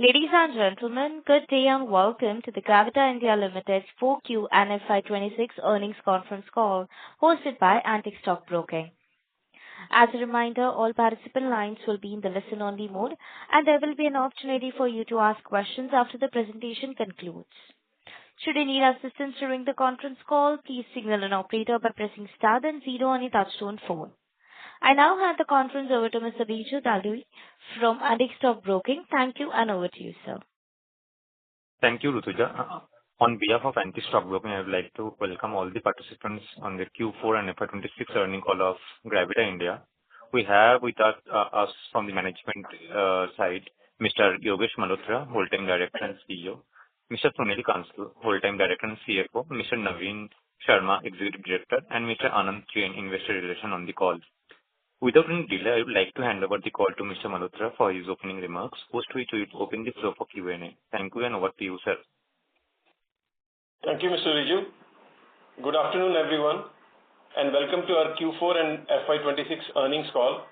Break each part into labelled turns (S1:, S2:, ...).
S1: Ladies and gentlemen, good day and welcome to the Gravita India Limited's 4Q and FY26 earnings conference call hosted by Antique Stock Broking. As a reminder, all participant lines will be in the listen-only mode, and there will be an opportunity for you to ask questions after the presentation concludes. Should you need assistance during the conference call, please signal an operator by pressing star then zero on your touchtone phone. I now hand the conference over to Mr. Biju Dalui from Antique Stock Broking. Thank you, and over to you, sir.
S2: Thank you, Rutuja. On behalf of Antique Stock Broking, I would like to welcome all the participants on the Q4 and FY26 earnings call of Gravita India. We have with us from the management side, Mr. Yogesh Malhotra, Whole-Time Director and CEO, Mr. Sunil Kansal, Whole-Time Director and CFO, Mr. Naveen Sharma, Executive Director, and Mr. Anand Jain, Investor Relations on the call. Without any delay, I would like to hand over the call to Mr. Malhotra for his opening remarks, post which we will open the floor for Q&A. Thank you, and over to you, sir.
S3: Thank you, Mr. Riju. Good afternoon, everyone, and welcome to our Q4 and FY26 earnings call.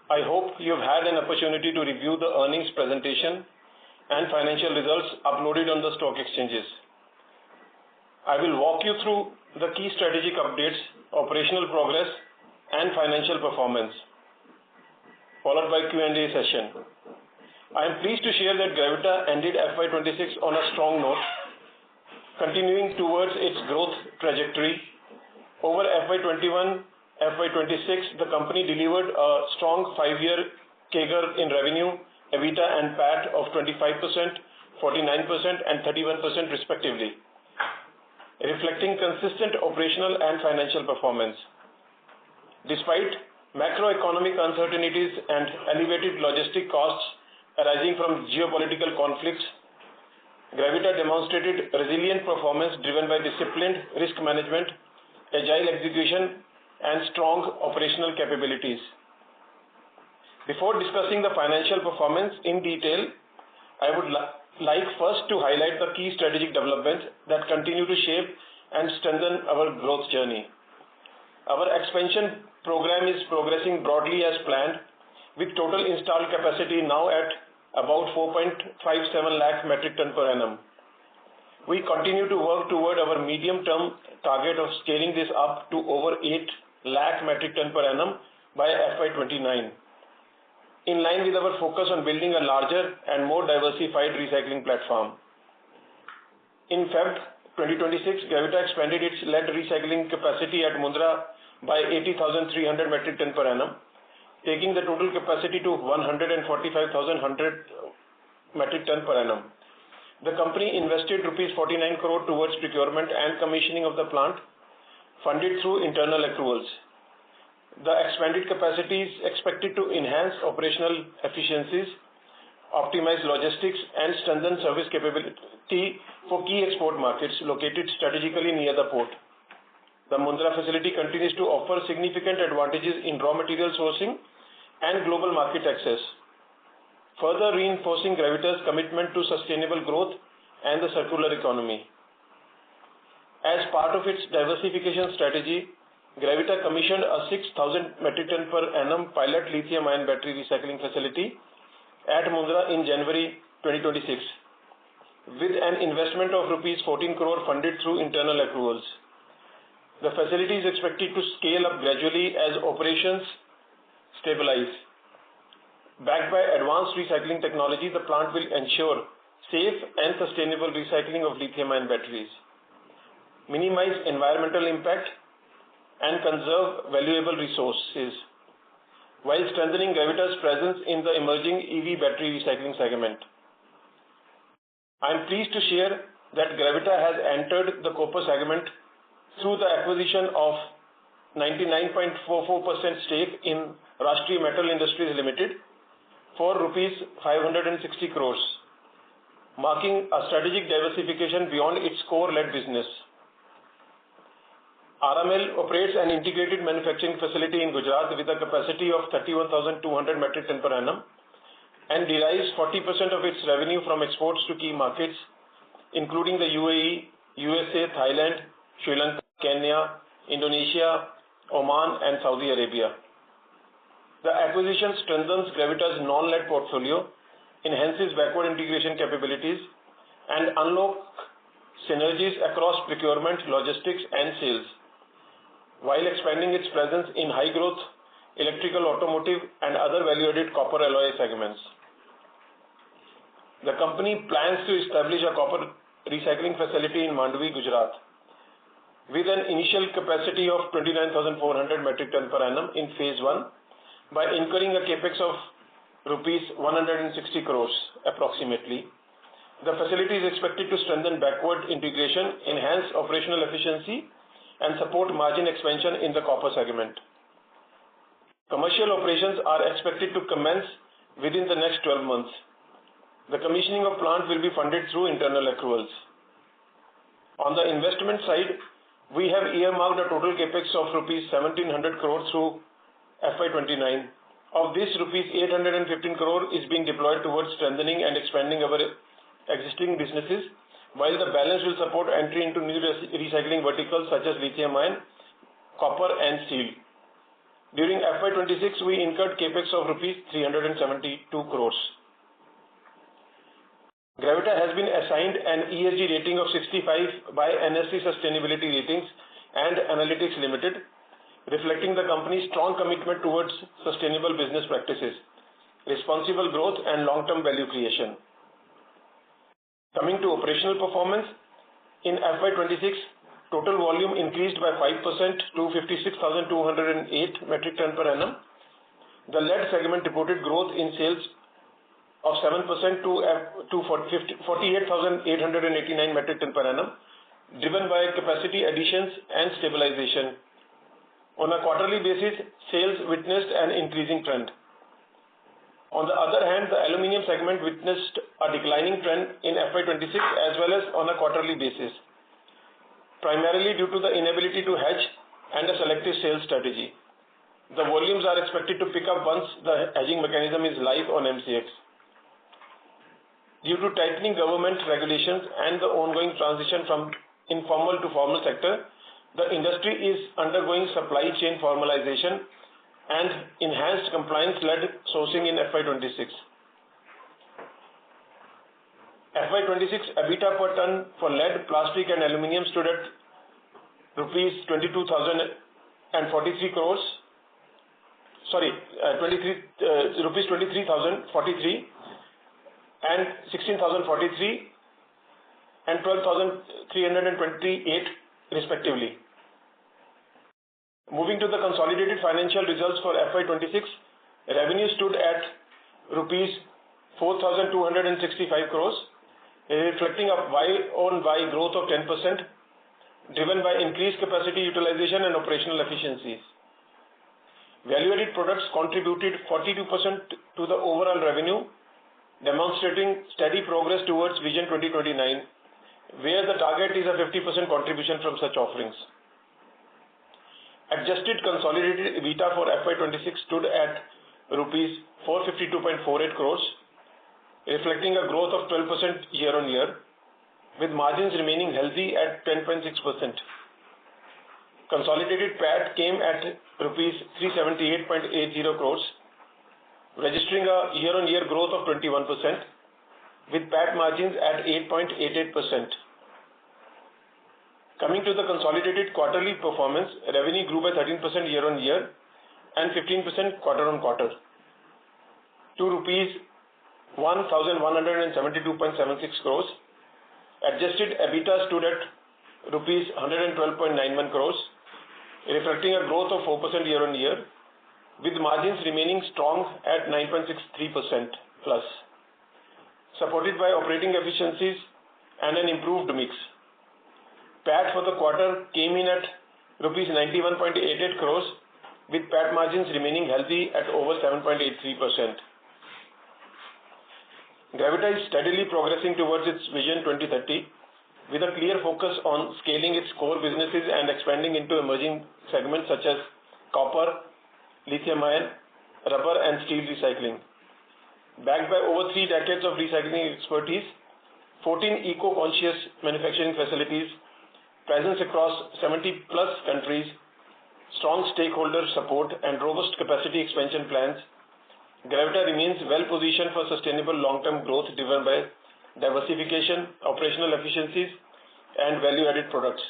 S3: I hope you have had an opportunity to review the earnings presentation and financial results uploaded on the stock exchanges. I will walk you through the key strategic updates, operational progress, and financial performance, followed by Q&A session. I am pleased to share that Gravita ended FY26 on a strong note, continuing towards its growth trajectory. Over FY21, FY26, the company delivered a strong 5-year CAGR in revenue, EBITDA and PAT of 25%, 49% and 31% respectively, reflecting consistent operational and financial performance. Despite macroeconomic uncertainties and elevated logistic costs arising from geopolitical conflicts, Gravita demonstrated resilient performance driven by disciplined risk management, agile execution, and strong operational capabilities. Before discussing the financial performance in detail, I would like first to highlight the key strategic developments that continue to shape and strengthen our growth journey. Our expansion program is progressing broadly as planned, with total installed capacity now at about 4.57 lakh metric ton per annum. We continue to work toward our medium-term target of scaling this up to over 8 lakh metric ton per annum by FY29, in line with our focus on building a larger and more diversified recycling platform. In Feb 2026, Gravita expanded its lead recycling capacity at Mundra by 80,300 metric ton per annum, taking the total capacity to 145,100 metric ton per annum. The company invested rupees 49 crore towards procurement and commissioning of the plant, funded through internal accruals. The expanded capacity is expected to enhance operational efficiencies, optimize logistics, and strengthen service capability for key export markets located strategically near the port. The Mundra facility continues to offer significant advantages in raw material sourcing and global market access, further reinforcing Gravita's commitment to sustainable growth and the circular economy. As part of its diversification strategy, Gravita commissioned a 6,000 metric ton per annum pilot lithium-ion battery recycling facility at Mundra in January 2026, with an investment of rupees 14 crore funded through internal accruals. The facility is expected to scale up gradually as operations stabilize. Backed by advanced recycling technology, the plant will ensure safe and sustainable recycling of lithium-ion batteries, minimize environmental impact, and conserve valuable resources, while strengthening Gravita's presence in the emerging EV battery recycling segment. I am pleased to share that Gravita has entered the copper segment through the acquisition of 99.44% stake in Rashtriya Metal Industries Limited for rupees 560 crores, marking a strategic diversification beyond its core lead business. RML operates an integrated manufacturing facility in Gujarat with a capacity of 31,200 metric ton per annum and derives 40% of its revenue from exports to key markets, including the UAE, USA, Thailand, Sri Lanka, Kenya, Indonesia, Oman, and Saudi Arabia. The acquisition strengthens Gravita's non-lead portfolio, enhances backward integration capabilities, and unlock synergies across procurement, logistics, and sales, while expanding its presence in high-growth electrical, automotive, and other value-added copper alloy segments. The company plans to establish a copper recycling facility in Mandvi, Gujarat, with an initial capacity of 29,400 metric ton per annum in phase 1 by incurring a Capex of rupees 160 crores approximately. The facility is expected to strengthen backward integration, enhance operational efficiency, and support margin expansion in the copper segment. Commercial operations are expected to commence within the next 12 months. The commissioning of plant will be funded through internal accruals. On the investment side, we have earmarked a total Capex of rupees 1,700 crore through FY29. Of this, rupees 815 crore is being deployed towards strengthening and expanding our existing businesses, while the balance will support entry into new recycling verticals such as lithium ion, copper, and steel. During FY26, we incurred Capex of rupees 372 crores. Gravita has been assigned an ESG rating of 65 by NSE Sustainability Ratings and Analytics Limited, reflecting the company's strong commitment towards sustainable business practices, responsible growth, and long-term value creation. Coming to operational performance, in FY26, total volume increased by 5% to 56,208 metric ton per annum. The lead segment reported growth in sales of 7% to 48,889 metric ton per annum, driven by capacity additions and stabilization. On a quarterly basis, sales witnessed an increasing trend. On the other hand, the aluminium segment witnessed a declining trend in FY26 as well as on a quarterly basis, primarily due to the inability to hedge and a selective sales strategy. The volumes are expected to pick up once the hedging mechanism is live on MCX. Due to tightening government regulations and the ongoing transition from informal to formal sector, the industry is undergoing supply chain formalization and enhanced compliance-led sourcing in FY26. FY26 EBITDA per ton for lead, plastic, and aluminium stood at rupees 23,043 crores. Rupees 23,043 and 16,043 and 12,328 respectively. Moving to the consolidated financial results for FY26, revenue stood at rupees 4,265 crores, reflecting a Y-on-Y growth of 10%, driven by increased capacity utilization and operational efficiencies. Value-added products contributed 42% to the overall revenue, demonstrating steady progress towards Vision 2029, where the target is a 50% contribution from such offerings. Adjusted consolidated EBITDA for FY26 stood at rupees 452.48 crores, reflecting a growth of 12% year-on-year, with margins remaining healthy at 10.6%. Consolidated PAT came at rupees 378.80 crores, registering a year-on-year growth of 21%, with PAT margins at 8.88%. Coming to the consolidated quarterly performance, revenue grew by 13% year-on-year and 15% quarter-on-quarter to rupees 1,172.76 crores. Adjusted EBITDA stood at rupees 112.91 crores, reflecting a growth of 4% year-on-year, with margins remaining strong at 9.63% plus, supported by operating efficiencies and an improved mix. PAT for the quarter came in at rupees 91.88 crores, with PAT margins remaining healthy at over 7.83%. Gravita is steadily progressing towards its Vision 2030, with a clear focus on scaling its core businesses and expanding into emerging segments such as copper, lithium-ion, rubber, and steel recycling. Backed by over 3 decades of recycling expertise, 14 eco-conscious manufacturing facilities, presence across 70-plus countries, strong stakeholder support, and robust capacity expansion plans, Gravita remains well-positioned for sustainable long-term growth driven by diversification, operational efficiencies, and value-added products.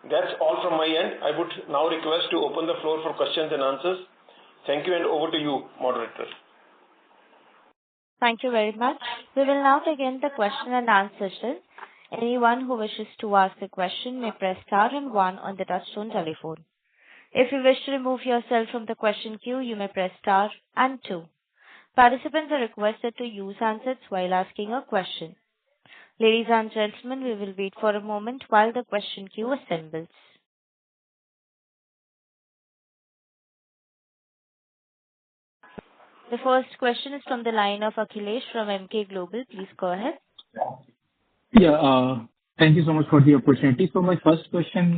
S3: That's all from my end. I would now request to open the floor for questions and answers. Thank you, and over to you, moderator.
S1: Thank you very much. We will now begin the question and answer session. Anyone who wishes to ask a question may press star and one on the touchtone telephone. If you wish to remove yourself from the question queue, you may press star and two. Participants are requested to use handsets while asking a question. Ladies and gentlemen, we will wait for a moment while the question queue assembles. The first question is from the line of Akhilesh from Emkay Global. Please go ahead.
S4: Yeah, thank you so much for the opportunity. So my first question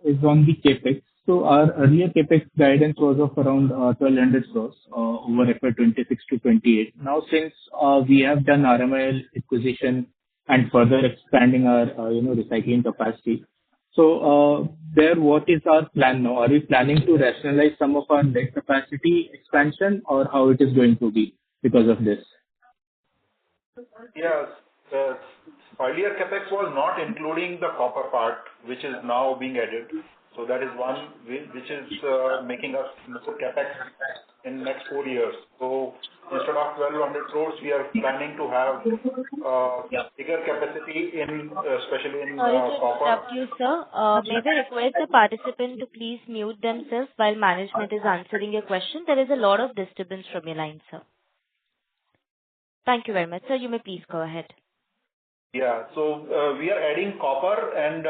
S4: is on the Capex. So our earlier Capex guidance was of around 1,200 crores over FY26 to 28. Now, since we have done RMIL acquisition and further expanding our recycling capacity, so what is our plan now? Are we planning to rationalize some of our lead capacity expansion, or how it is going to be because of this?
S5: Yes. Earlier Capex was not including the copper part, which is now being added. So that is one which is making us more Capex in next 4 years. So instead of 1,200 crores, we are planning to have bigger capacity in, especially in
S1: Sorry to
S5: copper.
S1: interrupt you, sir. May we request the participant to please mute themselves while management is answering your question? There is a lot of disturbance from your line, sir. Thank you very much, sir. You may please go ahead.
S5: Yeah. So we are adding copper, and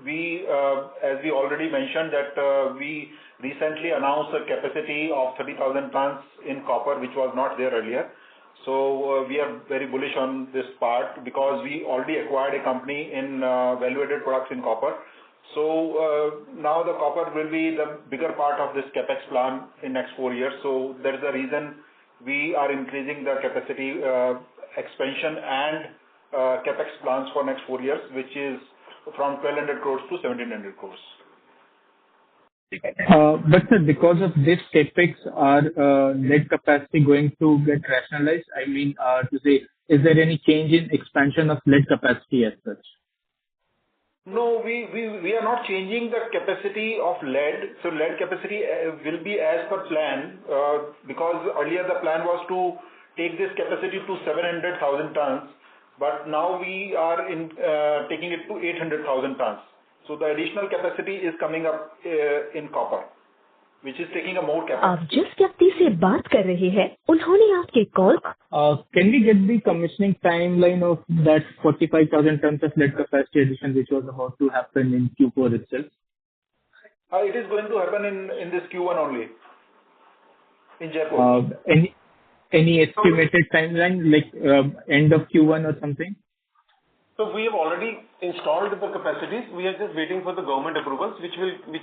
S5: we, as we already mentioned, that we recently announced a capacity of 30,000 tons in copper, which was not there earlier. So we are very bullish on this part because we already acquired a company in value-added products in copper. So now the copper will be the bigger part of this Capex plan in next 4 years. So that is the reason we are increasing the capacity expansion and Capex plans for next 4 years, which is from 1,200 crores to 1,700 crores.
S4: But sir, because of this Capex, our lead capacity going to get rationalized? I mean, to say, is there any change in expansion of lead capacity as such?
S5: No, we are not changing the capacity of lead. So lead capacity will be as per plan because earlier the plan was to take this capacity to 700,000 tons. But now we are taking it to 800,000 tons. So the additional capacity is coming up in copper, which is taking a more capacity.
S6: आप जिस व्यक्ति से बात कर रहे हैं, उन्होंने आपके call.
S4: Can we get the commissioning timeline of that 45,000 tons of lead capacity addition, which was about to happen in Q4 itself?
S5: It is going to happen in this Q1 only, in Jaipur.
S4: Any estimated timeline, like end of Q1 or something?
S3: So we have already installed the capacities. We are just waiting for the government approvals, which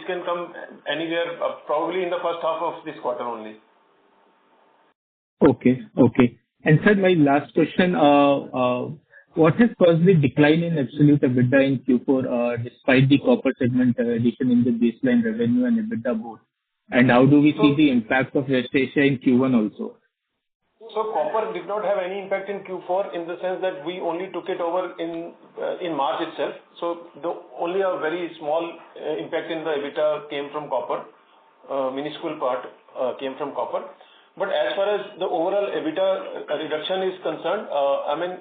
S3: can come anywhere, probably in the first half of this quarter only.
S4: Okay. And sir, my last question, what has caused the decline in absolute EBITDA in Q4 despite the copper segment addition in the baseline revenue and EBITDA both? And how do we see the impact of West Asia in Q1 also?
S3: So copper did not have any impact in Q4 in the sense that we only took it over in March itself. So only a very small impact in the EBITDA came from copper, minuscule part came from copper. But as far as the overall EBITDA reduction is concerned, I mean,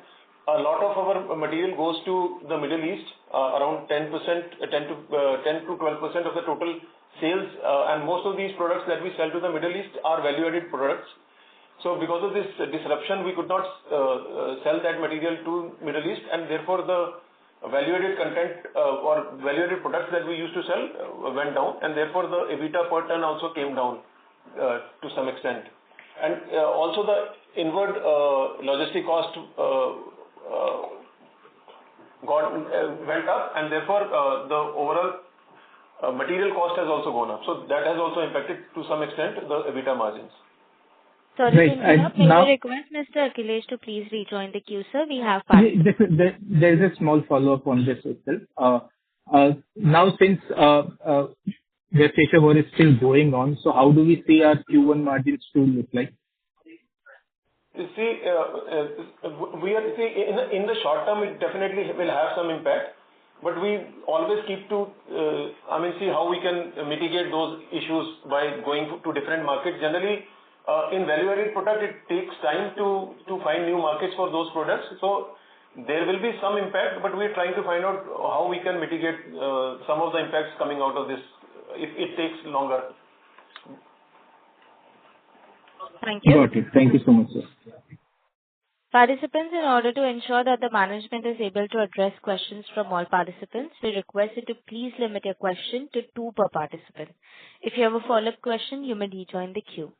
S3: a lot of our material goes to the Middle East, around 10% to 12% of the total sales, and most of these products that we sell to the Middle East are value-added products. So because of this disruption, we could not sell that material to Middle East, and therefore the value-added content or value-added products that we used to sell went down, and therefore the EBITDA per ton also came down to some extent. And also the inward logistic cost went up, and therefore the overall material cost has also gone up. So that has also impacted to some extent the EBITDA margins.
S1: Sorry to interrupt. May I request Mr. Akhilesh to please rejoin the queue, sir? We have
S4: There is a small follow-up on this itself. Now, since West Asia war is still going on. So how do we see our Q1 margins to look like?
S3: You see, in the short term, it definitely will have some impact, but we always keep to, see how we can mitigate those issues by going to different markets. Generally, in value-added product, it takes time to find new markets for those products. So there will be some impact, but we're trying to find out how we can mitigate some of the impacts coming out of this if it takes longer.
S1: Thank you.
S4: Got it. Thank you so much, sir.
S1: Participants, in order to ensure that the management is able to address questions from all participants, we request you to please limit your question to 2 per participant. If you have a follow-up question, you may rejoin the queue.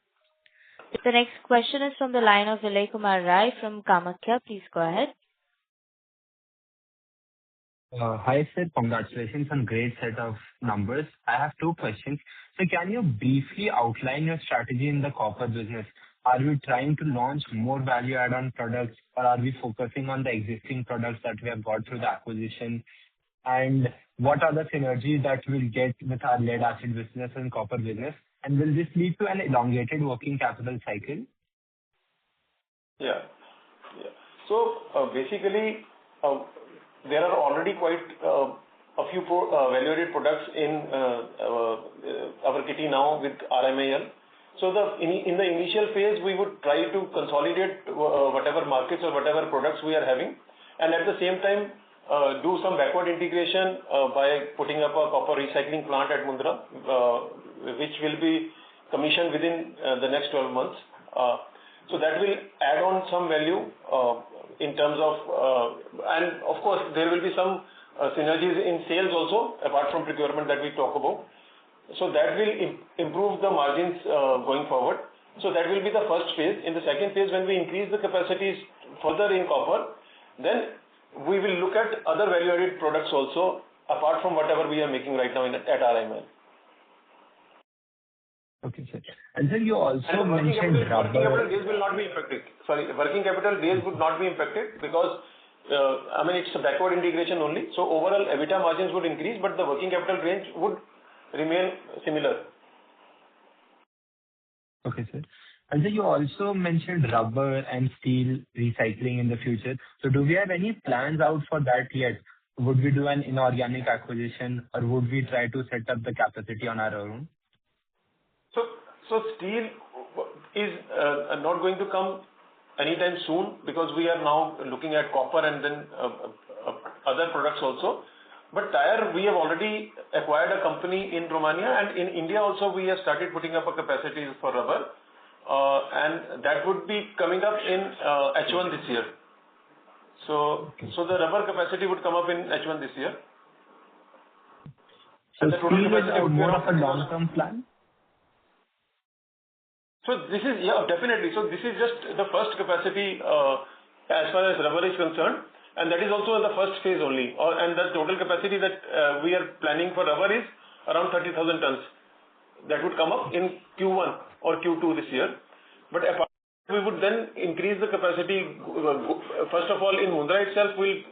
S1: The next question is from the line of Vijay Kumar Rai from Kamakhya. Please go ahead.
S7: Hi, sir. Congratulations on great set of numbers. I have 2 questions. So can you briefly outline your strategy in the copper business? Are we trying to launch more value add-on products, or are we focusing on the existing products that we have got through the acquisition? And what are the synergies that we'll get with our lead acid business and copper business? And will this lead to an elongated working capital cycle?
S3: Yeah. So basically, there are already quite a few value-added products in our kitty now with RMIL. So in the initial phase, we would try to consolidate whatever markets or whatever products we are having, and at the same time do some backward integration by putting up a copper recycling plant at Mundra, which will be commissioned within the next 12 months. So that will add on some value in terms of, and of course there will be some synergies in sales also, apart from procurement that we talk about. So that will improve the margins going forward. So that will be the first phase. In the second phase, when we increase the capacities further in copper, then we will look at other value-added products also, apart from whatever we are making right now at RMIL.
S7: Okay, sir. And then you also mentioned rubber.
S3: Working capital days will not be impacted. Working capital days would not be impacted because, it's a backward integration only. So overall, EBITDA margins would increase, but the working capital range would remain similar.
S7: Okay, sir. And then you also mentioned rubber and steel recycling in the future. So do we have any plans out for that yet? Would we do an inorganic acquisition, or would we try to set up the capacity on our own?
S3: So steel is not going to come anytime soon because we are now looking at copper and then other products also. But tire, we have already acquired a company in Romania, and in India also we have started putting up a capacity for rubber, and that would be coming up in H1 this year. So the rubber capacity would come up in H1 this year.
S7: So steel is more of a long-term plan?
S3: So this is, definitely. So this is just the first capacity as far as rubber is concerned, and that is also in the first phase only. And the total capacity that we are planning for rubber is around 30,000 tons. That would come up in Q1 or Q2 this year. But apart, we would then increase the capacity. First of all, in Mundra itself, we'll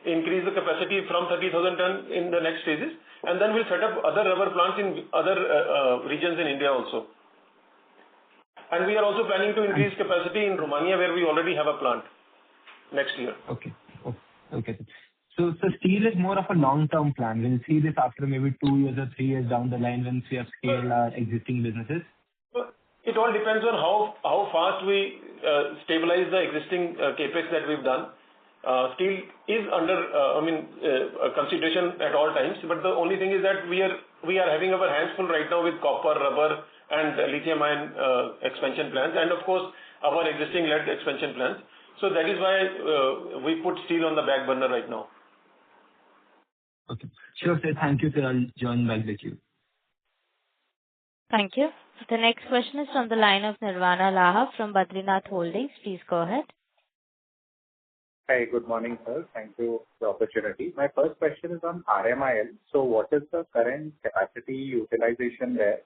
S3: increase the capacity from 30,000 tons in the next phases, and then we'll set up other rubber plants in other regions in India also. And we are also planning to increase capacity in Romania, where we already have a plant next year.
S7: Okay. So steel is more of a long-term plan. We'll see this after maybe 2 years or 3 years down the line once we have scaled our existing businesses.
S3: It all depends on how fast we stabilize the existing Capex that we've done. Steel is under consideration at all times, but the only thing is that we are having our hands full right now with copper, rubber, and lithium-ion expansion plans, and of course our existing lead expansion plans. So that is why we put steel on the back burner right now.
S7: Okay. Sure, sir. Thank you, sir. I'll join back the queue.
S1: Thank you. The next question is from the line of Nirvana Laha from Badrinath Holdings. Please go ahead.
S8: Hi, good morning, sir. Thank you for the opportunity. My first question is on RMIL. So what is the current capacity utilization there,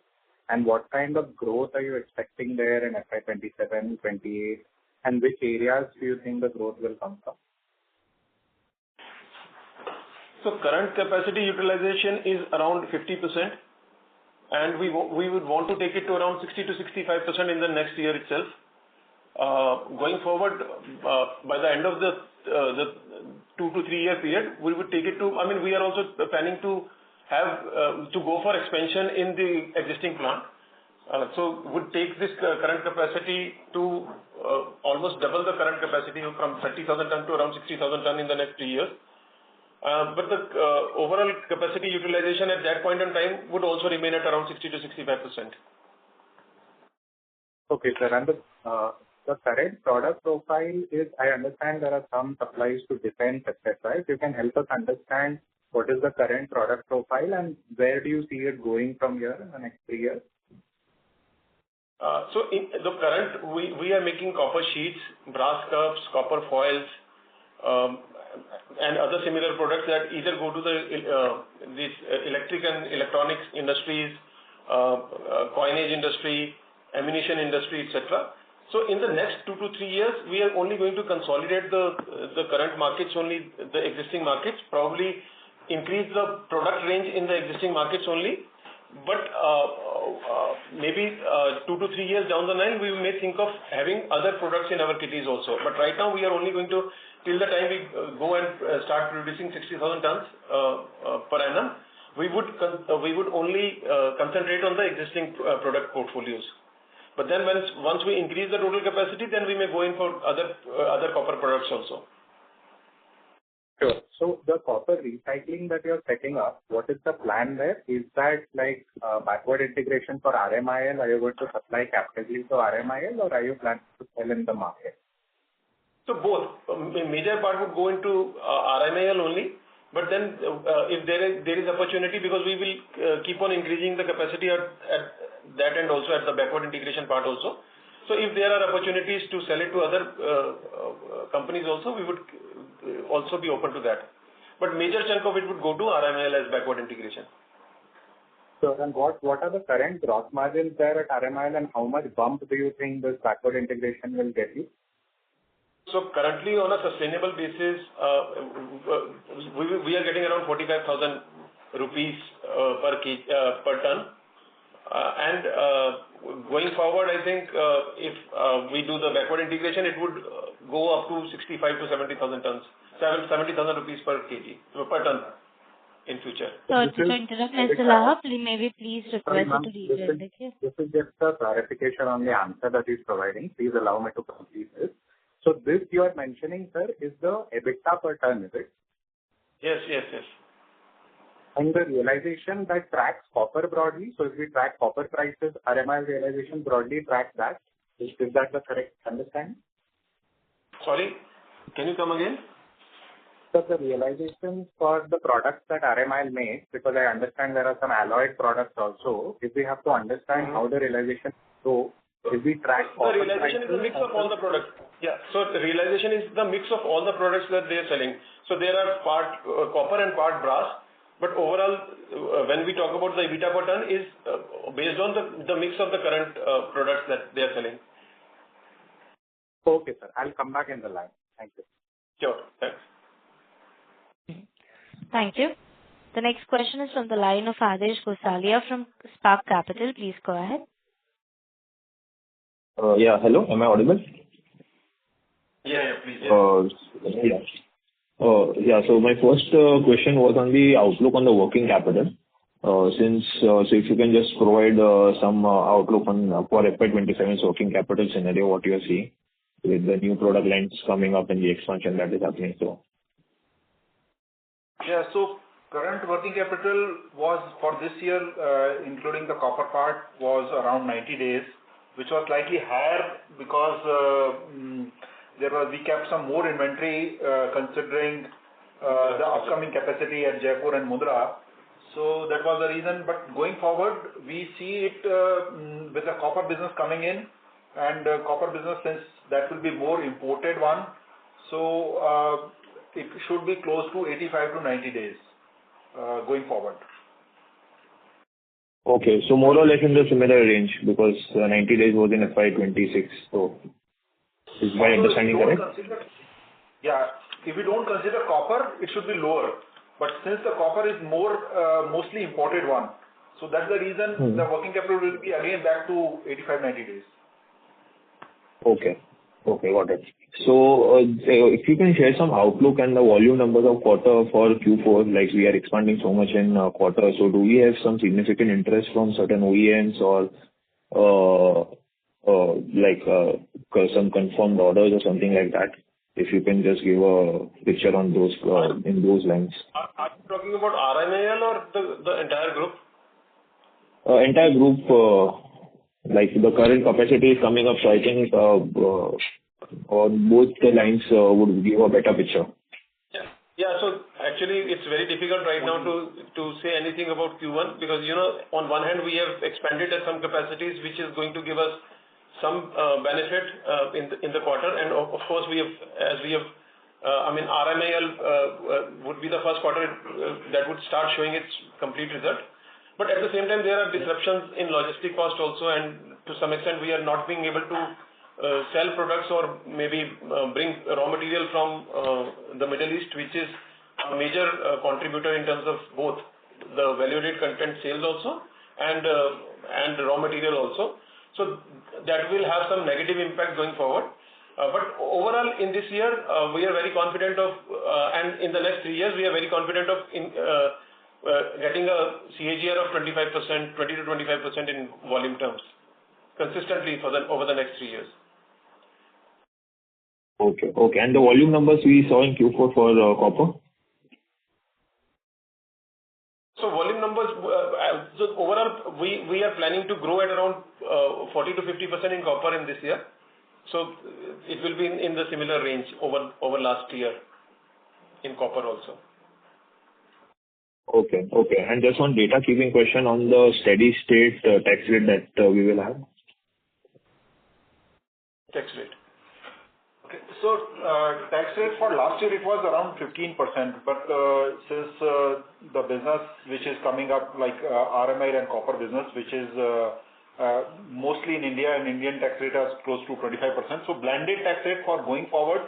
S8: and what kind of growth are you expecting there in FY27, 28, and which areas do you think the growth will come from?
S3: So current capacity utilization is around 50%, and we would want to take it to around 60 to 65% in the next year itself. Going forward, by the end of the 2 to 3 year period, we would take it to, we are also planning to have to go for expansion in the existing plant. So would take this current capacity to almost double the current capacity from 30,000 ton to around 60,000 ton in the next 3 years. But the overall capacity utilization at that point in time would also remain at around 60 to 65%.
S8: Okay, sir. And the current product profile is, I understand there are some supplies to defense, etc. If you can help us understand what is the current product profile and where do you see it going from here in the next 3 years?
S3: So in the current, we are making copper sheets, brass cups, copper foils, and other similar products that either go to these electric and electronics industries, coinage industry, ammunition industry, etc. So in the next 2 to 3 years, we are only going to consolidate the current markets, only the existing markets, probably increase the product range in the existing markets only. But maybe 2 to 3 years down the line, we may think of having other products in our kitties also. But right now, we are only going to, till the time we go and start producing 60,000 tons per annum, we would only concentrate on the existing product portfolios. But then once we increase the total capacity, then we may go in for other copper products also.
S8: Sure. So the copper recycling that you're setting up, what is the plan there? Is that like backward integration for RMIL? Are you going to supply captively to RMIL or are you planning to sell in the market?
S3: So both. A major part would go into RMIL only. But then if there is opportunity, because we will keep on increasing the capacity at that end also, at the backward integration part also. So if there are opportunities to sell it to other companies also, we would also be open to that. But major chunk of it would go to RMIL as backward integration.
S8: So then what are the current gross margins there at RMIL and how much bump do you think this backward integration will get you?
S3: So currently on a sustainable basis, we are getting around 45,000 rupees per ton. And going forward, I think if we do the backward integration, it would go up to 65 to 70,000 tons, 70,000 rupees per ton in future.
S1: Sorry to interrupt, Mr. Laha, may we please request you to rejoin the queue?
S8: This is just a clarification on the answer that he's providing. Please allow me to complete this. So this you are mentioning, sir, is the EBITDA per ton, is it?
S3: Yes.
S8: And the realization that tracks copper broadly, so if we track copper prices, RMIL realization broadly tracks that. Is that the correct understanding?
S3: Sorry, can you come again?
S8: So the realizations for the products that RMIL makes, because I understand there are some alloyed products also, if we have to understand how the realization go, if we track copper
S3: the realization
S8: prices,
S3: is a mix of all the products. Yeah, so the realization is the mix of all the products that they are selling. So there are part copper and part brass. But overall, when we talk about the EBITDA per ton is based on the mix of the current products that they are selling.
S8: Okay, sir. I'll come back in the line. Thank you.
S3: Sure. Thanks.
S1: Thank you. The next question is from the line of Adesh Gosalia from Spark Capital. Please go ahead.
S9: Yeah, hello. Am I audible?
S3: Yeah, please.
S9: Yeah. So my first question was on the outlook on the working capital. So if you can just provide some outlook on for FY27's working capital scenario, what you are seeing with the new product lines coming up and the expansion that is happening. So.
S5: Yeah. So current working capital was for this year, including the copper part, was around 90 days, which was slightly higher because we kept some more inventory considering the upcoming capacity at Jaipur and Mundra. So that was the reason. But going forward, we see it with the copper business coming in, and copper business, since that will be more imported one, so it should be close to 85 to 90 days going forward.
S9: Okay, so more or less in the similar range, because 90 days was in FY26. So is my understanding correct?
S5: Yeah. If we don't consider copper, it should be lower. But since the copper is mostly imported one, So that's the reason the working capital will be again back to 85-90 days.
S9: Okay. Okay, got it. So, if you can share some outlook and the volume numbers of quarter for Q4, like we are expanding so much in quarter, so do we have some significant interest from certain OEMs or some confirmed orders or something like that? If you can just give a picture on those in those lines.
S3: Are you talking about RMAL or the entire group?
S9: Entire group, like the current capacity is coming up, so I think on both the lines would give a better picture.
S3: Yeah. So actually, it's very difficult right now to say anything about Q1 because, on one hand, we have expanded at some capacities, which is going to give us some benefit in the quarter. And of course, RMAL would be the first quarter that would start showing its complete result. But at the same time, there are disruptions in logistic cost also, and to some extent, we are not being able to sell products or maybe bring raw material from the Middle East, which is a major contributor in terms of both the value-added content sales also and raw material also. So that will have some negative impact going forward. But overall, in this year, we are very confident of, and in the next 3 years, we are very confident of getting a CAGR of 25%, 20 to 25% in volume terms, consistently over the next 3 years.
S9: Okay. Okay. And the volume numbers we saw in Q4 for copper?
S3: So volume numbers, so overall, we are planning to grow at around 40 to 50% in copper in this year. So it will be in the similar range over last year in copper also.
S9: Okay. Okay. And just one data keeping question on the steady state tax rate that we will have.
S3: Tax rate.
S5: Okay. So tax rate for last year, it was around 15%. But since the business which is coming up, like RMI and copper business, which is mostly in India, and Indian tax rate is close to 25%. So blended tax rate for going forward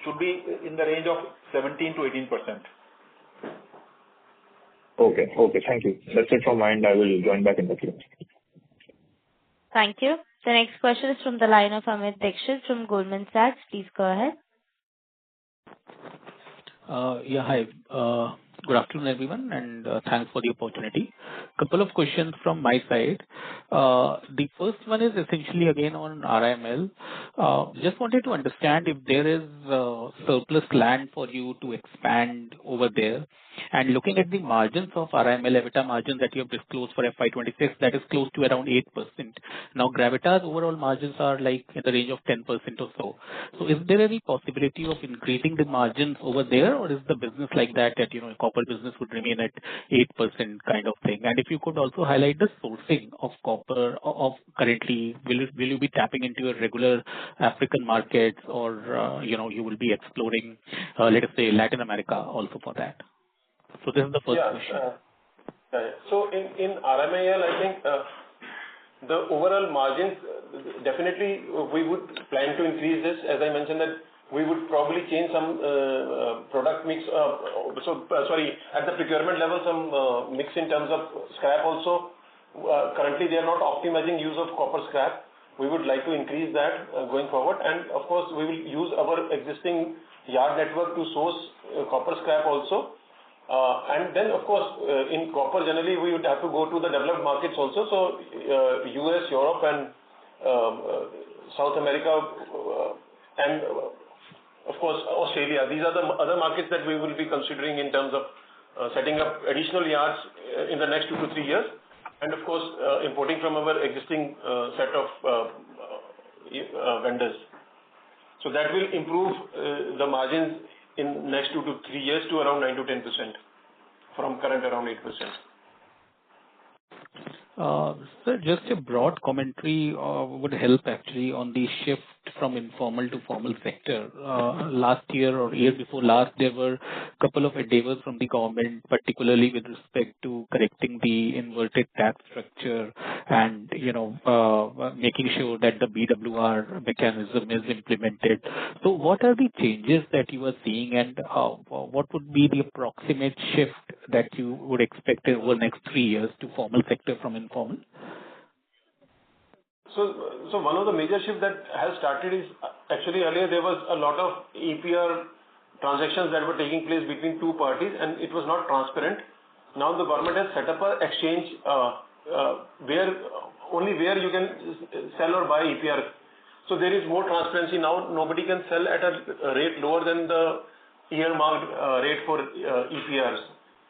S5: should be in the range of 17 to 18%.
S9: Okay. Okay. Thank you. That's it from my end. I will join back in the queue.
S1: Thank you. The next question is from the line of Amit Dixit from Goldman Sachs. Please go ahead.
S10: Yeah, hi. Good afternoon, everyone, and thanks for the opportunity. Couple of questions from my side. The first one is essentially again on RIML. Just wanted to understand if there is surplus land for you to expand over there. And looking at the margins of RIML, EBITDA margin that you have disclosed for FY26, that is close to around 8%. Now, Gravita's overall margins are like in the range of 10% or so. So is there any possibility of increasing the margins over there, or is the business like that, copper business would remain at 8% kind of thing? And if you could also highlight the sourcing of copper of currently, will you be tapping into your regular African markets, or you will be exploring, let us say, Latin America also for that? So this is the first question.
S3: So in RMAL, I think the overall margins, definitely we would plan to increase this. As I mentioned that we would probably change some product mix. At the procurement level, some mix in terms of scrap also. Currently, they are not optimizing use of copper scrap. We would like to increase that going forward. And of course, we will use our existing yard network to source copper scrap also. And then, of course, in copper, generally, we would have to go to the developed markets also. So, US, Europe, and South America, and of course, Australia. These are the other markets that we will be considering in terms of setting up additional yards in the next 2 to 3 years. And of course, importing from our existing set of vendors. So that will improve the margins in next 2 to 3 years to around 9 to 10% from current around 8%.
S10: Sir, just a broad commentary would help actually on the shift from informal to formal sector. Last year or year before last, there were a couple of endeavors from the government, particularly with respect to correcting the inverted tax structure and, making sure that the BWR mechanism is implemented. So what are the changes that you are seeing, and what would be the approximate shift that you would expect over the next 3 years to formal sector from informal?
S3: So one of the major shifts that has started is actually earlier there was a lot of EPR transactions that were taking place between two parties, and it was not transparent. Now the government has set up an exchange where you can sell or buy EPR. So there is more transparency now. Nobody can sell at a rate lower than the earmarked rate for EPRs.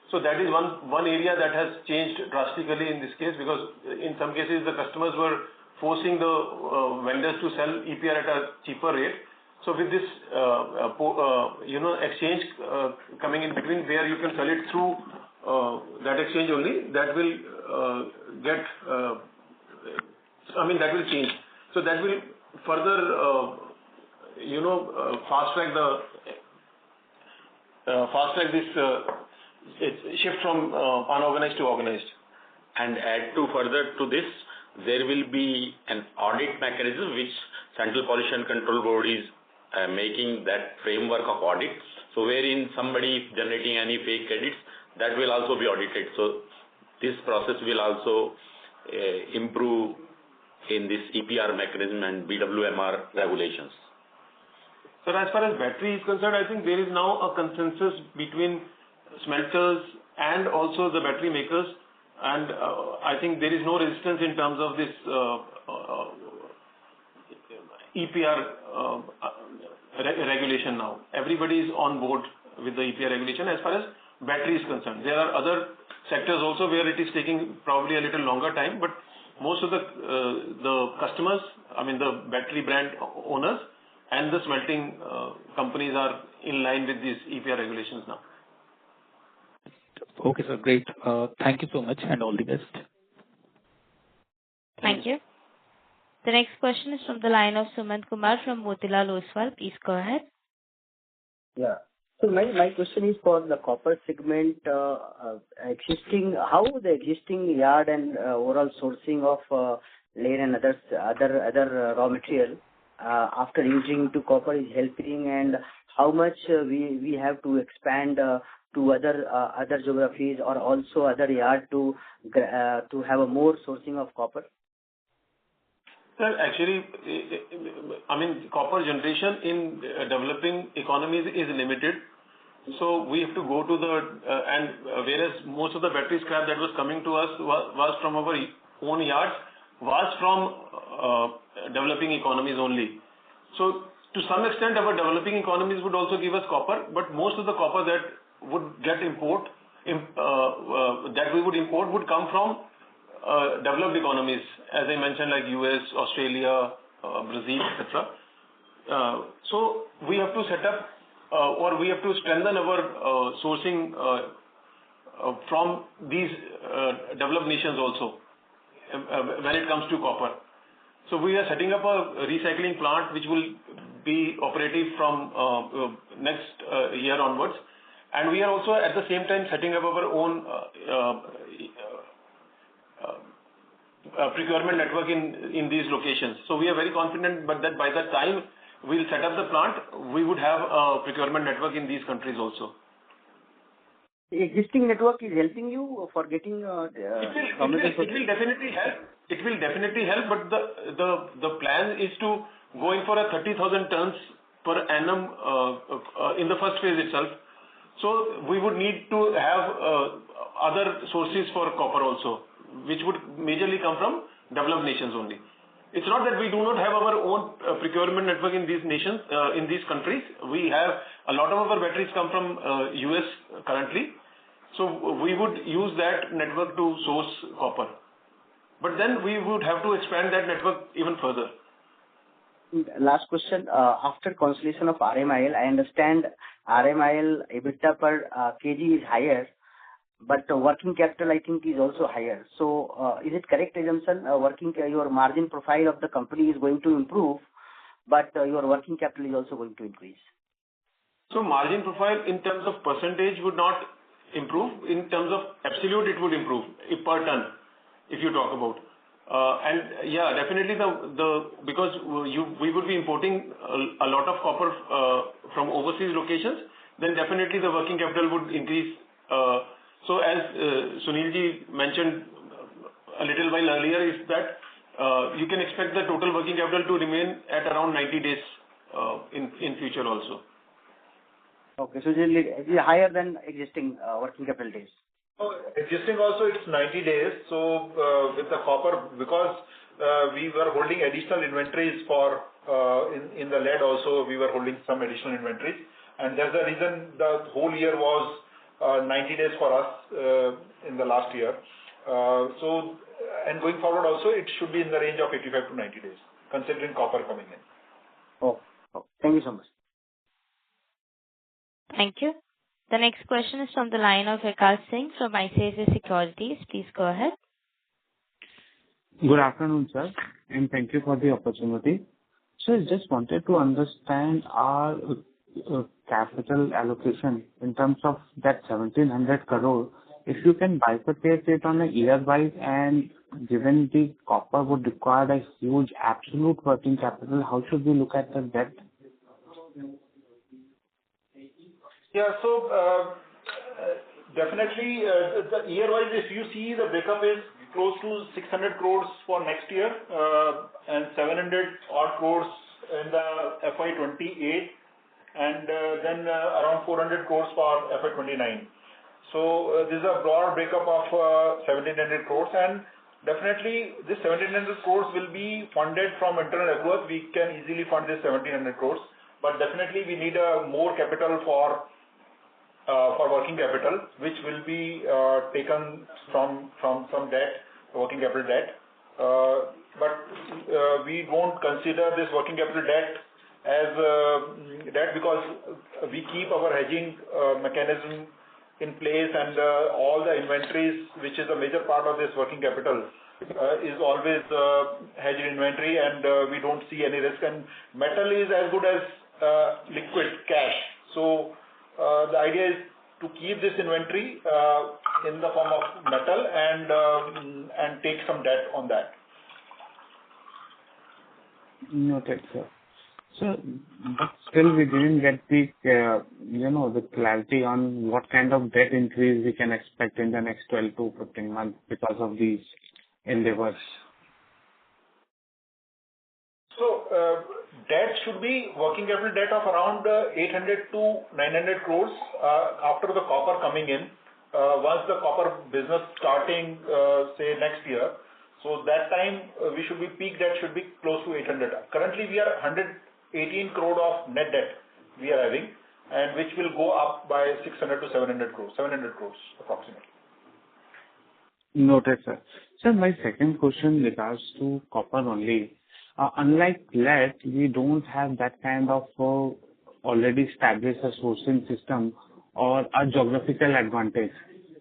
S3: So that is one area that has changed drastically in this case, because in some cases the customers were forcing the vendors to sell EPR at a cheaper rate. So with this, exchange coming in between, where you can sell it through that exchange only, that will that will change. So that will further, fast track this shift from unorganized to organized.
S11: And add to further to this, there will be an audit mechanism which Central Pollution Control Board is making that framework of audit. So wherein somebody is generating any fake credits, that will also be audited. So this process will also improve in this EPR mechanism and BWMR regulations.
S3: So as far as battery is concerned, I think there is now a consensus between smelters and also the battery makers. And I think there is no resistance in terms of this EPR regulation now. Everybody is on board with the EPR regulation as far as battery is concerned. There are other sectors also where it is taking probably a little longer time, but most of the customers, the battery brand owners and the smelting companies are in line with these EPR regulations now.
S10: Okay, sir. Great. Thank you so much and all the best.
S1: Thank you. The next question is from the line of Sumant Kumar from Motilal Oswal. Please go ahead.
S12: Yeah. So my question is for the copper segment, how the existing yard and overall sourcing of lead and other raw material after using to copper is helping, and how much we have to expand to other geographies or also other yard to have a more sourcing of copper?
S3: Sir, actually, copper generation in developing economies is limited. So we have to go to whereas most of the battery scrap that was coming to us was from our own yards, was from developing economies only. So to some extent, our developing economies would also give us copper, but most of the copper that would get that we would import would come from developed economies, as I mentioned, like US, Australia, Brazil, etc. So we have to set up or we have to strengthen our sourcing from these developed nations also when it comes to copper. So we are setting up a recycling plant which will be operative from next year onwards. And we are also at the same time setting up our own procurement network in these locations. So we are very confident that by the time we'll set up the plant, we would have a procurement network in these countries also.
S12: The existing network is helping you for getting
S3: it will definitely help. It will definitely help, but the plan is to go in for a 30,000 tons per annum in the first phase itself. So we would need to have other sources for copper also, which would majorly come from developed nations only. It's not that we do not have our own procurement network in these nations, in these countries. We have a lot of our batteries come from US currently. So we would use that network to source copper. But then we would have to expand that network even further.
S12: Last question. After consolidation of RMIL, I understand RMIL EBITDA per kg is higher, but working capital, I think, is also higher. So is it correct assumption, your margin profile of the company is going to improve but your working capital is also going to increase.
S3: So margin profile in terms of percentage would not improve. In terms of absolute, it would improve per ton, if you talk about. And yeah, definitely because we would be importing a lot of copper from overseas locations, then definitely the working capital would increase. So as Sunilji mentioned a little while earlier, is that you can expect the total working capital to remain at around 90 days in future also.
S12: Okay, so it is higher than existing working capital days.
S5: Existing also it's 90 days. So with the copper, because we were holding additional inventories for in the lead also, we were holding some additional inventories, and that's the reason the whole year was 90 days for us in the last year. So and going forward also, it should be in the range of 85 to 90 days, considering copper coming in.
S12: Oh, thank you so much.
S1: Thank you. The next question is from the line of Vikas Singh from ICICI Securities. Please go ahead.
S13: Good afternoon, sir, and thank you for the opportunity. So I just wanted to understand our capital allocation in terms of that 1,700 crore. If you can bifurcate it on a year-wise, and given the copper would require a huge absolute working capital, how should we look at the debt?
S5: Yeah, so definitely the year-wise, if you see, the breakup is close to 600 crores for next year and 700 odd crores in the FY28, and then around 400 crores for FY29. So this is a broad breakup of 1,700 crores, and definitely this 1,700 crores will be funded from internal accruals. We can easily fund this 1,700 crores, but definitely we need more capital for working capital, which will be taken from some debt, working capital debt. But we won't consider this working capital debt as debt, because we keep our hedging mechanism in place, and all the inventories, which is a major part of this working capital, is always hedged inventory, and we don't see any risk. And metal is as good as liquid cash. So the idea is to keep this inventory in the form of metal and take some debt on that.
S13: Noted, sir. So, but still we didn't get the the clarity on what kind of debt increase we can expect in the next 12 to 15 months because of these endeavors.
S5: So debt should be working capital debt of around 800 to 900 crores after the copper coming in. Once the copper business starting, say next year, so that time we should be peak debt should be close to 800. Currently we are 118 crore of net debt we are having, and which will go up by 600 to 700 crores, 700 crores approximately.
S13: Noted, sir. Sir, my second question regards to copper only. Unlike lead, we don't have that kind of already established a sourcing system or a geographical advantage.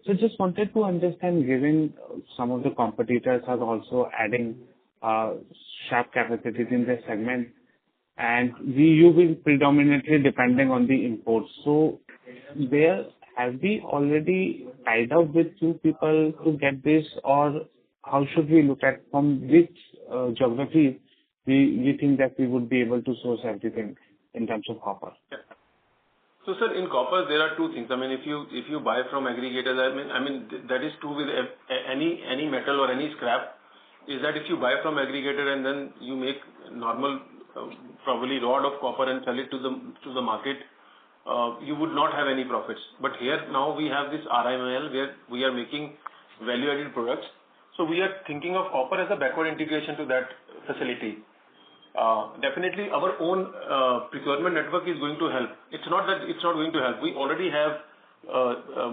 S13: So just wanted to understand, given some of the competitors are also adding sharp capacities in this segment, and you will predominantly depending on the imports. So have we already tied up with few people to get this, or how should we look at from which geography we think that we would be able to source everything in terms of copper?
S3: Yeah. So sir, in copper there are two things. I mean, if you buy from aggregators, I mean that is true with any metal or any scrap. Is that if you buy from aggregator and then you make normal probably rod of copper and sell it to the market, you would not have any profits. But here now we have this RMIL where we are making value-added products. So we are thinking of copper as a backward integration to that facility. Definitely our own procurement network is going to help. It's not that it's not going to help. We already have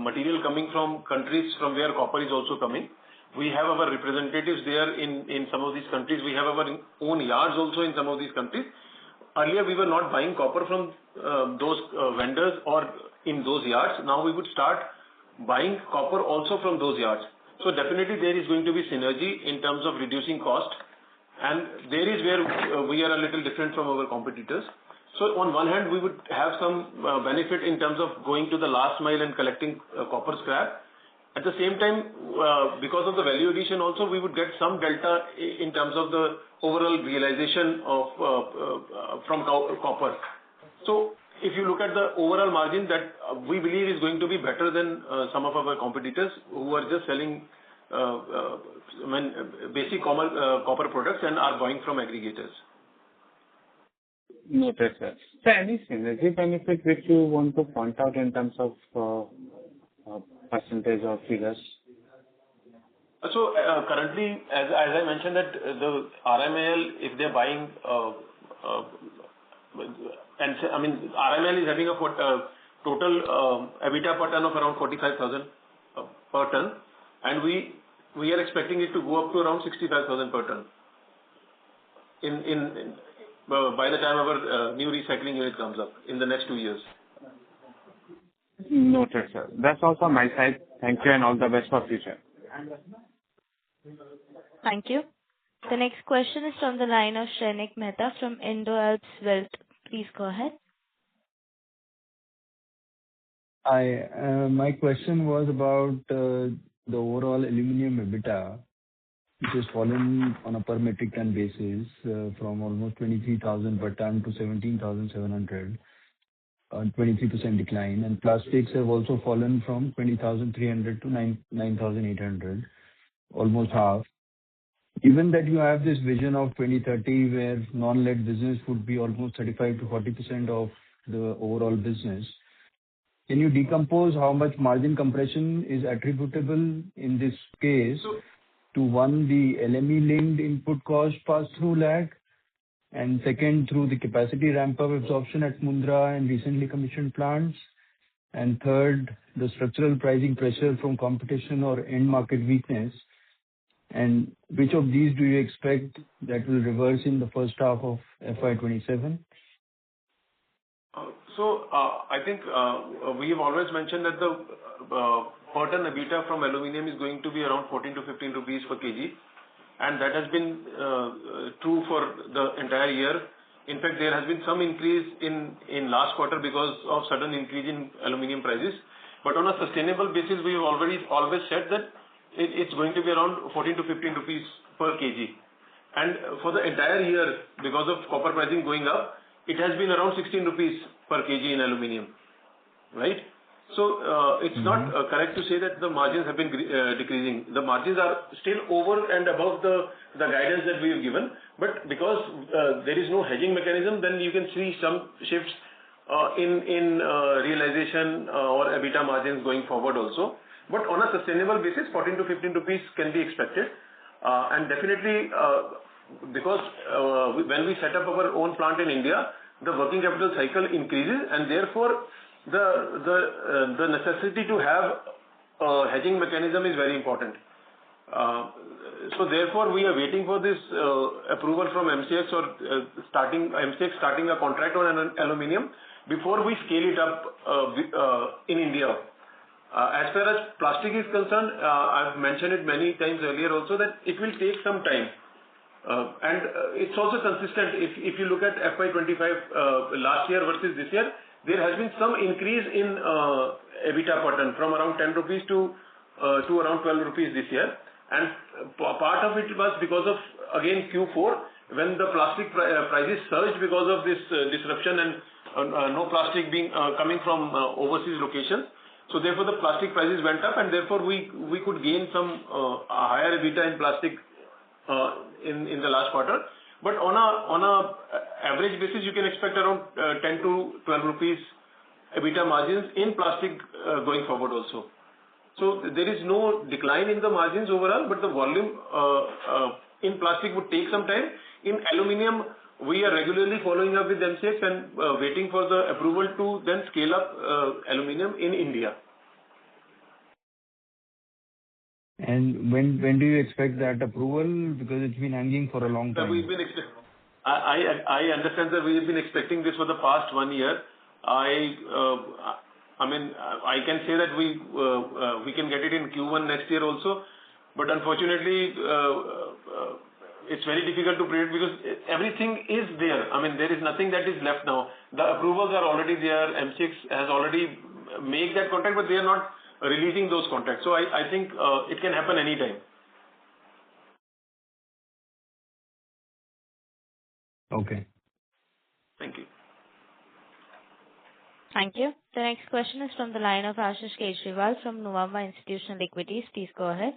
S3: material coming from countries from where copper is also coming. We have our representatives there in some of these countries. We have our own yards also in some of these countries. Earlier we were not buying copper from those vendors or in those yards. Now we would start buying copper also from those yards. So definitely there is going to be synergy in terms of reducing cost And there is where we are a little different from our competitors. So on one hand, we would have some benefit in terms of going to the last mile and collecting copper scrap. At the same time, because of the value addition also, we would get some delta in terms of the overall realization of from copper. So if you look at the overall margin, that we believe is going to be better than some of our competitors who are just selling basic copper products and are buying from aggregators.
S13: Noted, sir. So any synergy benefit which you want to point out in terms of percentage or figures?
S3: So currently, as I mentioned, that the RMIL, if they're buying, RMIL is having a total EBITDA per ton of around 45,000 per ton, and we are expecting it to go up to around 65,000 per ton by the time our new recycling unit comes up in the next 2 years.
S13: Noted, sir. That's all from my side. Thank you and all the best for future.
S1: Thank you. The next question is from the line of Shrenik Mehta from Indo-Alps Wealth. Please go ahead.
S14: Hi. My question was about the overall aluminum EBITDA, which has fallen on a per metric ton basis from almost 23,000 per ton to 17,700, 23% decline. And plastics have also fallen from 20,300 to 9,800, almost half. Given that you have this vision of 2030 where non-lead business would be almost 35 to 40% of the overall business, can you decompose how much margin compression is attributable in this case to one, the LME-linked input cost pass-through lag, and second, through the capacity ramp-up absorption at Mundra and recently commissioned plants, and third, the structural pricing pressure from competition or end market weakness? And which of these do you expect that will reverse in the first half of FY27?
S3: So I think we have always mentioned that the per ton EBITDA from aluminum is going to be around 14 to 15 rupees per kg, and that has been true for the entire year. In fact, there has been some increase in last quarter because of sudden increase in aluminum prices. But on a sustainable basis, we have always said that it's going to be around 14 to 15 rupees per kg. And for the entire year, because of copper pricing going up, it has been around 16 rupees per kg in aluminum, right? So it's not correct to say that the margins have been decreasing. The margins are still over and above the guidance that we have given. But because there is no hedging mechanism, then you can see some shifts in realization or EBITDA margins going forward also. But on a sustainable basis, 14 to 15 rupees can be expected. And definitely, because when we set up our own plant in India, the working capital cycle increases, and therefore the necessity to have a hedging mechanism is very important. So therefore, we are waiting for this approval from MCX or MCX starting a contract on aluminium before we scale it up in India. As far as plastic is concerned, I've mentioned it many times earlier also that it will take some time. And it's also consistent. If you look at FY25 last year versus this year, there has been some increase in EBITDA per ton from around 10 rupees to around 12 rupees this year. And part of it was because of, again, Q4, when the plastic prices surged because of this disruption and no plastic coming from overseas locations. So therefore, the plastic prices went up, and therefore we could gain some higher EBITDA in plastic in the last quarter. But on a average basis, you can expect around 10 to 12 rupees EBITDA margins in plastic going forward also. So there is no decline in the margins overall, but the volume in plastic would take some time. In aluminium, we are regularly following up with MCX and waiting for the approval to then scale up aluminium in India.
S14: And when do you expect that approval? Because it's been hanging for a long time.
S3: I understand that we have been expecting this for the past 1 year. I can say that we can get it in Q1 next year also, but unfortunately, it's very difficult to predict because everything is there. I mean, there is nothing that is left now. The approvals are already there. M6 has already made that contract, but they are not releasing those contracts. So I think it can happen anytime.
S14: Okay.
S3: Thank you.
S1: Thank you. The next question is from the line of Ashish Kejriwal from Nuvama Institutional Equities. Please go ahead.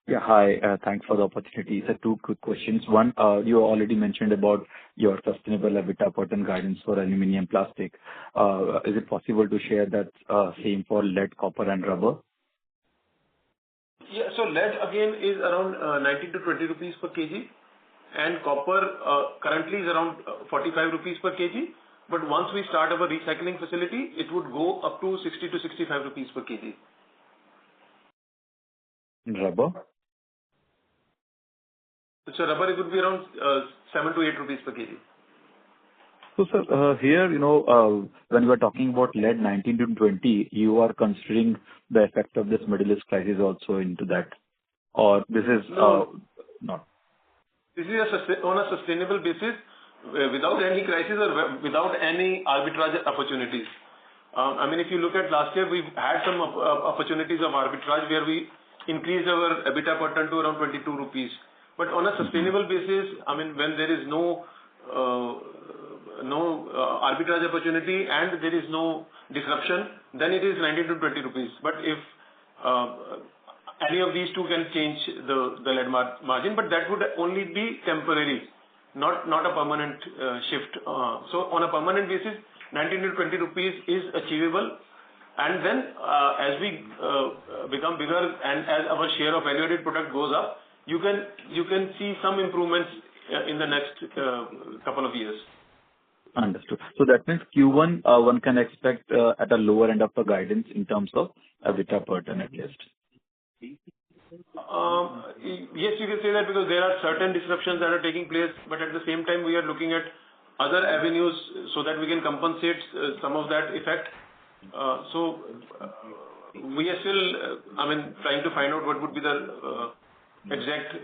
S15: Yeah, hi. Thanks for the opportunity. So two quick questions. One, you already mentioned about your sustainable EBITDA per ton guidance for aluminum plastic. Is it possible to share that same for lead, copper, and rubber?
S3: Yeah, so lead again is around 19 to 20 rupees per kg, and copper currently is around 45 rupees per kg. But once we start our recycling facility, it would go up to 60 to 65 rupees per kg.
S15: Rubber?
S3: So rubber, it would be around 7 to 8 rupees per kg.
S15: So, sir, here, when you are talking about lead 19 to 20, you are considering the effect of this Middle East crisis also into that? Or this is not?
S3: This is on a sustainable basis, without any crisis or without any arbitrage opportunities. I mean, if you look at last year, we've had some opportunities of arbitrage where we increased our EBITDA per ton to around 22 rupees. But on a sustainable basis, I mean, when there is no arbitrage opportunity and there is no disruption, then it is 19 to 20 rupees. But if any of these two can change the lead margin, but that would only be temporary, not a permanent shift. So on a permanent basis, 19 to 20 rupees is achievable. And then as we become bigger and as our share of value-added product goes up, you can see some improvements in the next couple of years.
S15: Understood. So that means Q1 one can expect at a lower end of the guidance in terms of EBITDA per ton at least.
S3: Yes, you can say that because there are certain disruptions that are taking place, but at the same time we are looking at other avenues so that we can compensate some of that effect. So we are still, trying to find out what would be the exact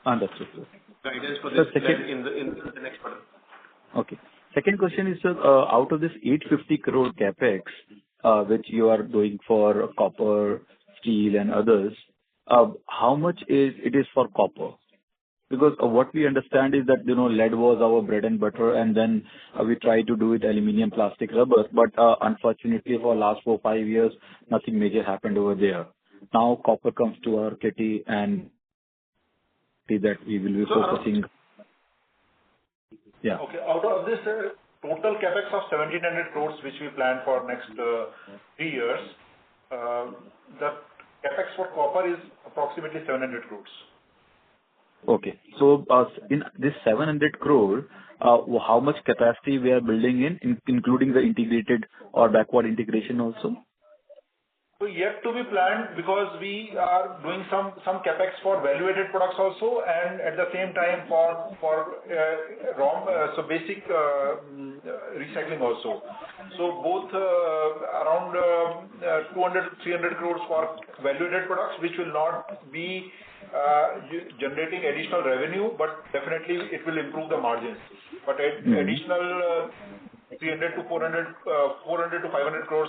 S15: Understood, sir.
S3: guidance for this in the next quarter.
S15: Okay. Second question is, sir, out of this 850 crore Capex, which you are doing for copper, steel and others, how much is for copper? Because what we understand is that, lead was our bread and butter, and then we tried to do it aluminum, plastic, rubber, but unfortunately for last 4-5 years, nothing major happened over there. Now copper comes to our kitty and that we will be focusing. Yeah.
S5: Okay. Out of this total capex of 1,700 crores, which we plan for next 3 years, the capex for copper is approximately 700 crores.
S15: Okay. So in this 700 crore, how much capacity we are building in, including the integrated or backward integration also?
S5: So yet to be planned because we are doing some capex for value-added products also, and at the same time for raw, basic recycling also. So both around 200 to 300 crores for value-added products, which will not be generating additional revenue, but definitely it will improve the margins. But additional 300 to 400 to 500 crores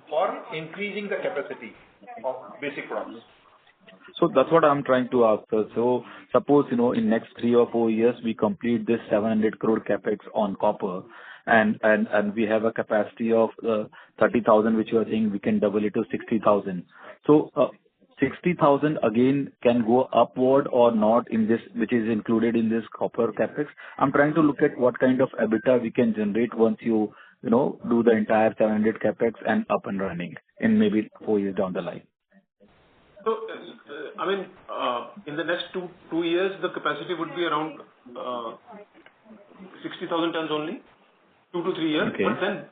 S5: for increasing the capacity of basic products.
S15: So that's what I'm trying to ask, sir. So suppose, in next 3 or 4 years, we complete this 700 crore capex on copper, and we have a capacity of 30,000, which you are saying we can double it to 60,000. So 60,000 again can go upward or not in this, which is included in this copper capex. I'm trying to look at what kind of EBITDA we can generate once you do the entire 700 capex and up and running in maybe 4 years down the line.
S3: So, in the next 2 years, the capacity would be around 60,000 tons only, 2 to 3 years.
S15: Okay.
S3: But then,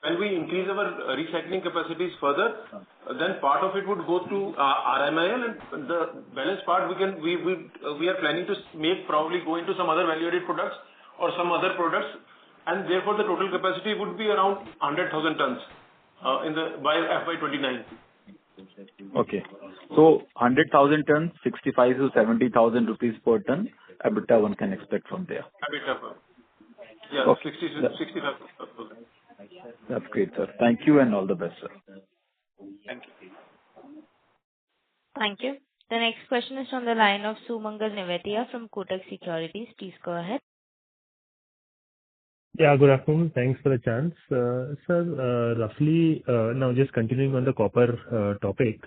S3: when we increase our recycling capacities further, then part of it would go to RMIL, and the balance part we are planning to probably go into some other value-added products or some other products, and therefore the total capacity would be around 100,000 tons by FY29.
S15: Okay. So 100,000 tons, 65 to 70,000 rupees per ton, EBITDA one can expect from there?
S3: EBITDA. Yeah,
S15: Okay.
S3: 65%.
S15: That's great, sir. Thank you and all the best, sir.
S3: Thank you.
S1: Thank you. The next question is from the line of Sumangal Nevatia from Kotak Securities. Please go ahead.
S16: Yeah, good afternoon. Thanks for the chance. Sir, roughly, now just continuing on the copper topic,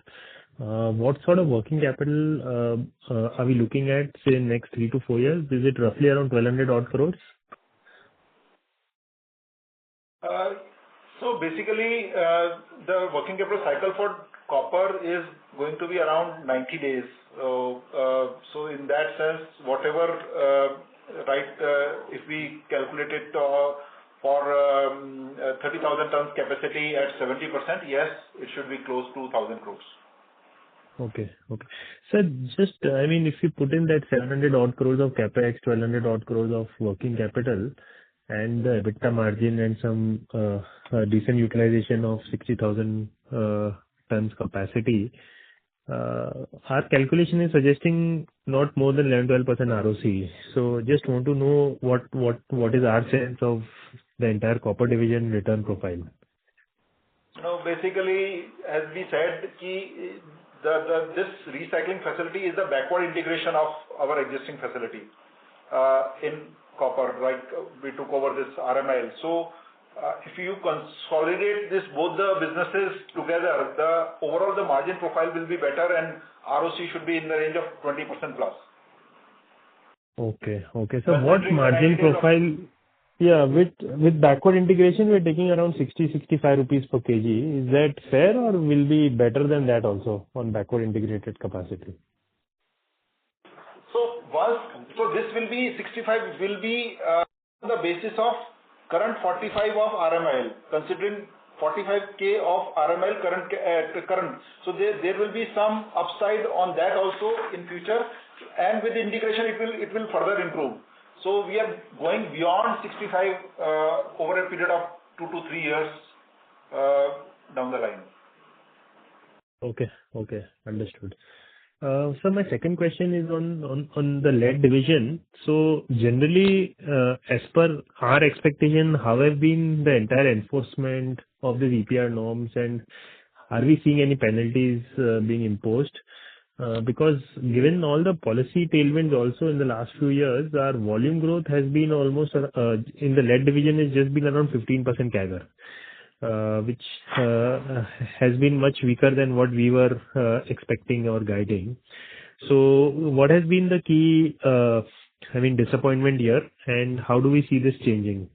S16: what sort of working capital are we looking at, say, in next 3 to 4 years? Is it roughly around 1,200 odd crores?
S5: So basically, the working capital cycle for copper is going to be around 90 days. So in that sense, whatever, if we calculate it for 30,000 tons capacity at 70%, yes, it should be close to 1,000 crores.
S16: Okay. Sir, just, if you put in that 700 odd crores of Capex, 1,200 odd crores of working capital, and the EBITDA margin and some decent utilization of 60,000 tons capacity, our calculation is suggesting not more than 11-12% ROC. So just want to know what is our sense of the entire copper division return profile?
S5: No, basically, as we said, this recycling facility is the backward integration of our existing facility in copper, like we took over this RMIL. So if you consolidate both the businesses together, overall the margin profile will be better and ROC should be in the range of 20% plus.
S16: Okay. So what margin profile? Yeah, with backward integration, we're taking around 60-65 rupees per kg. Is that fair, or will be better than that also on backward integrated capacity?
S5: So this will be 65 will be on the basis of current 45 of RMIL, considering 45K of RMIL current. So there will be some upside on that also in future, and with integration it will further improve. So we are going beyond 65 over a period of 2 to 3 years down the line.
S16: Okay, understood. So my second question is on the lead division. So generally, as per our expectation, how have been the entire enforcement of the EPR norms, and are we seeing any penalties being imposed? Because given all the policy tailwinds also in the last few years, our volume growth has been almost in the lead division has just been around 15% CAGR, which has been much weaker than what we were expecting or guiding. So what has been the key disappointment here, and how do we see this changing?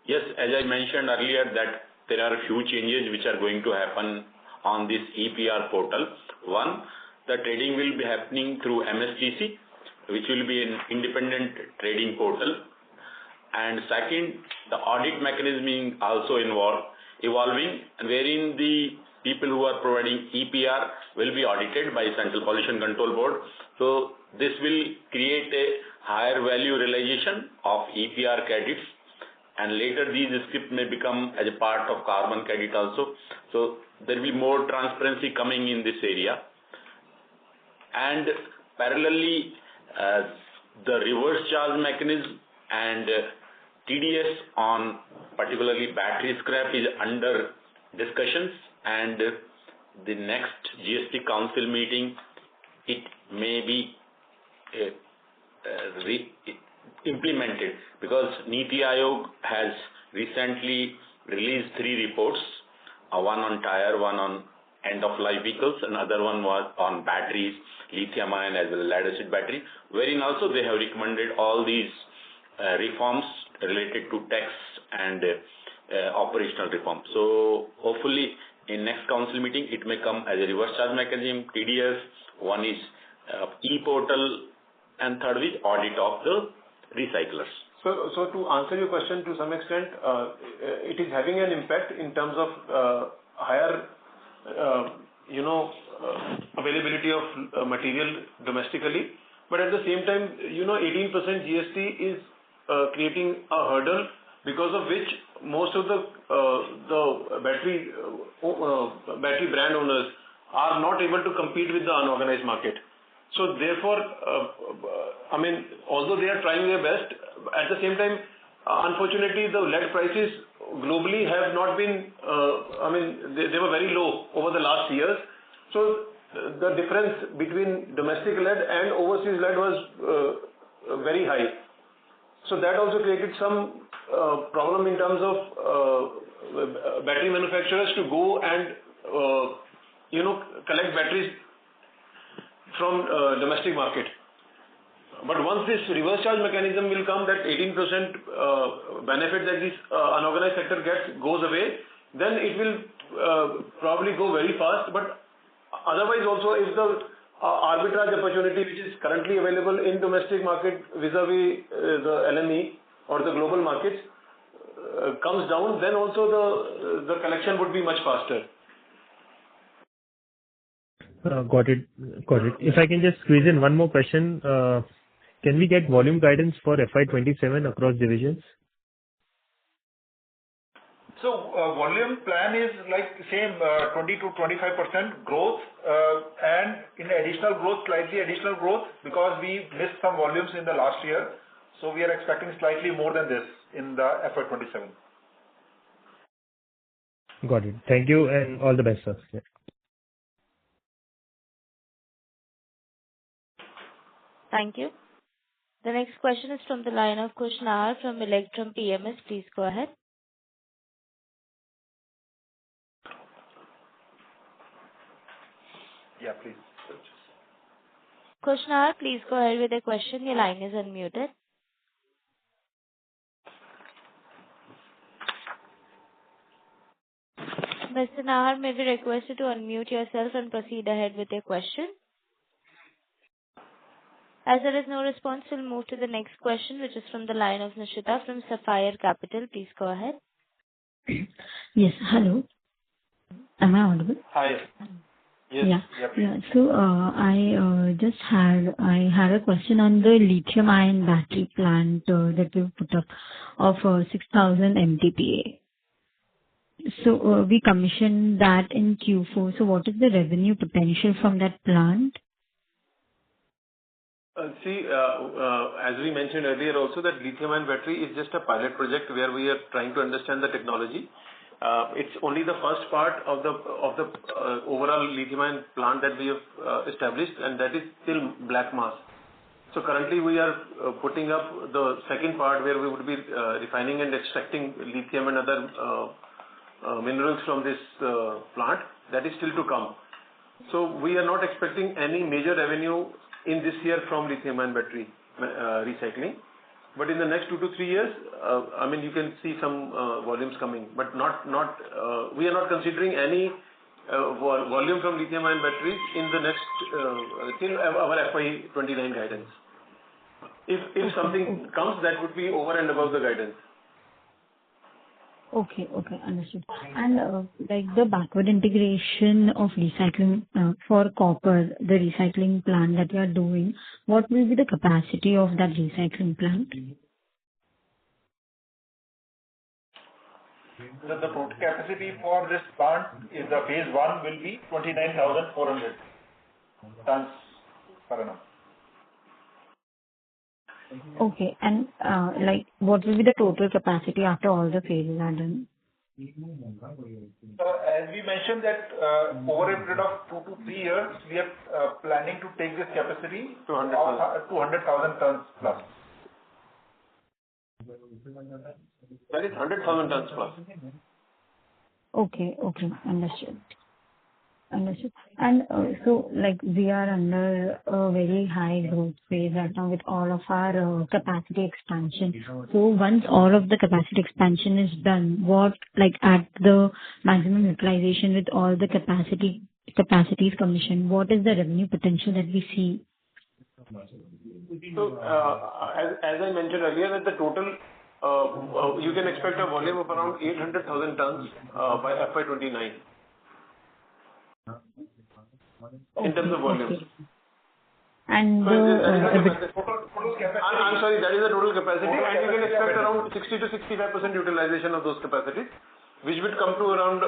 S11: Yes, as I mentioned earlier, that there are a few changes which are going to happen on this EPR portal. One, the trading will be happening through MSTC, which will be an independent trading portal. And second, the audit mechanism is also evolving, wherein the people who are providing EPR will be audited by Central Pollution Control Board. So this will create a higher value realization of EPR credits, and later these script may become as a part of carbon credit also. So there will be more transparency coming in this area. And parallelly, the reverse charge mechanism and TDS on particularly battery scrap is under discussions, and the next GST Council meeting, it may be implemented, because NITI Aayog has recently released 3 reports, one on tire, one on end-of-life vehicles, another one was on batteries, lithium-ion as well as lead-acid battery, wherein also they have recommended all these reforms related to tax and operational reform. So hopefully in next council meeting it may come as a reverse charge mechanism, TDS, one is e-portal, and third is audit of the recyclers.
S3: So to answer your question to some extent, it is having an impact in terms of higher availability of material domestically, but at the same time 18% GST is creating a hurdle, because of which most of the battery brand owners are not able to compete with the unorganized market. So therefore, although they are trying their best, at the same time, unfortunately, the lead prices globally have not been, they were very low over the last years. So the difference between domestic lead and overseas lead was very high. So that also created some problem in terms of battery manufacturers to go and collect batteries from domestic market. But once this reverse charge mechanism will come, that 18% benefit that this unorganized sector gets goes away, then it will probably go very fast. But otherwise also, if the arbitrage opportunity which is currently available in domestic market vis-a-vis the LME or the global markets comes down, then also the collection would be much faster.
S16: Got it. If I can just squeeze in one more question, can we get volume guidance for FY27 across divisions?
S5: So volume plan is like same 20 to 25% growth and in additional growth, slightly additional growth because we missed some volumes in the last year. So we are expecting slightly more than this in the FY27.
S16: Got it. Thank you and all the best, sir. Yeah.
S1: Thank you. The next question is from the line of Kush Nahar from Electrum PMS. Please go ahead.
S5: Yeah, please.
S1: Kush Nahar, please go ahead with the question. Your line is unmuted. Mr. Nahar, may we request you to unmute yourself and proceed ahead with your question? As there is no response, we'll move to the next question, which is from the line of Nishita from Sapphire Capital. Please go ahead.
S17: Yes. Hello. Am I audible?
S3: Hi. Yes.
S17: Yeah. So I had a question on the lithium-ion battery plant that we put up of 6,000 MTPA. So we commissioned that in Q4. So what is the revenue potential from that plant?
S3: As we mentioned earlier also, that lithium-ion battery is just a pilot project where we are trying to understand the technology. It's only the first part of the overall lithium-ion plant that we have established, and that is still black mass. So currently we are putting up the second part where we would be refining and extracting lithium and other minerals from this plant. That is still to come. So we are not expecting any major revenue in this year from lithium-ion battery recycling. But in the next 2 to 3 years, you can see some volumes coming, but we are not considering any volume from lithium-ion batteries in the next till our FY29 guidance. If something comes, that would be over and above the guidance.
S17: Okay, understood. And like the backward integration of recycling for copper, the recycling plant that you are doing, what will be the capacity of that recycling plant?
S5: The total capacity for this plant is the phase 1 will be 29,400 tons per annum.
S17: Okay, and what will be the total capacity after all the phases are done?
S5: As we mentioned that over a period of 2 to 3 years, we are planning to take this capacity to 100,000 tons plus.
S3: That is 100,000 tons plus.
S17: Okay, understood. And so we are under a very high growth phase right now with all of our capacity expansion. So once all of the capacity expansion is done, what at the maximum utilization with all the capacities commissioned, what is the revenue potential that we see?
S3: So as I mentioned earlier, that the total you can expect a volume of around 800,000 tons by FY29. In terms of volume.
S17: And
S3: I'm sorry, that is the total capacity, and you can expect around 60 to 65% utilization of those capacities, which would come to around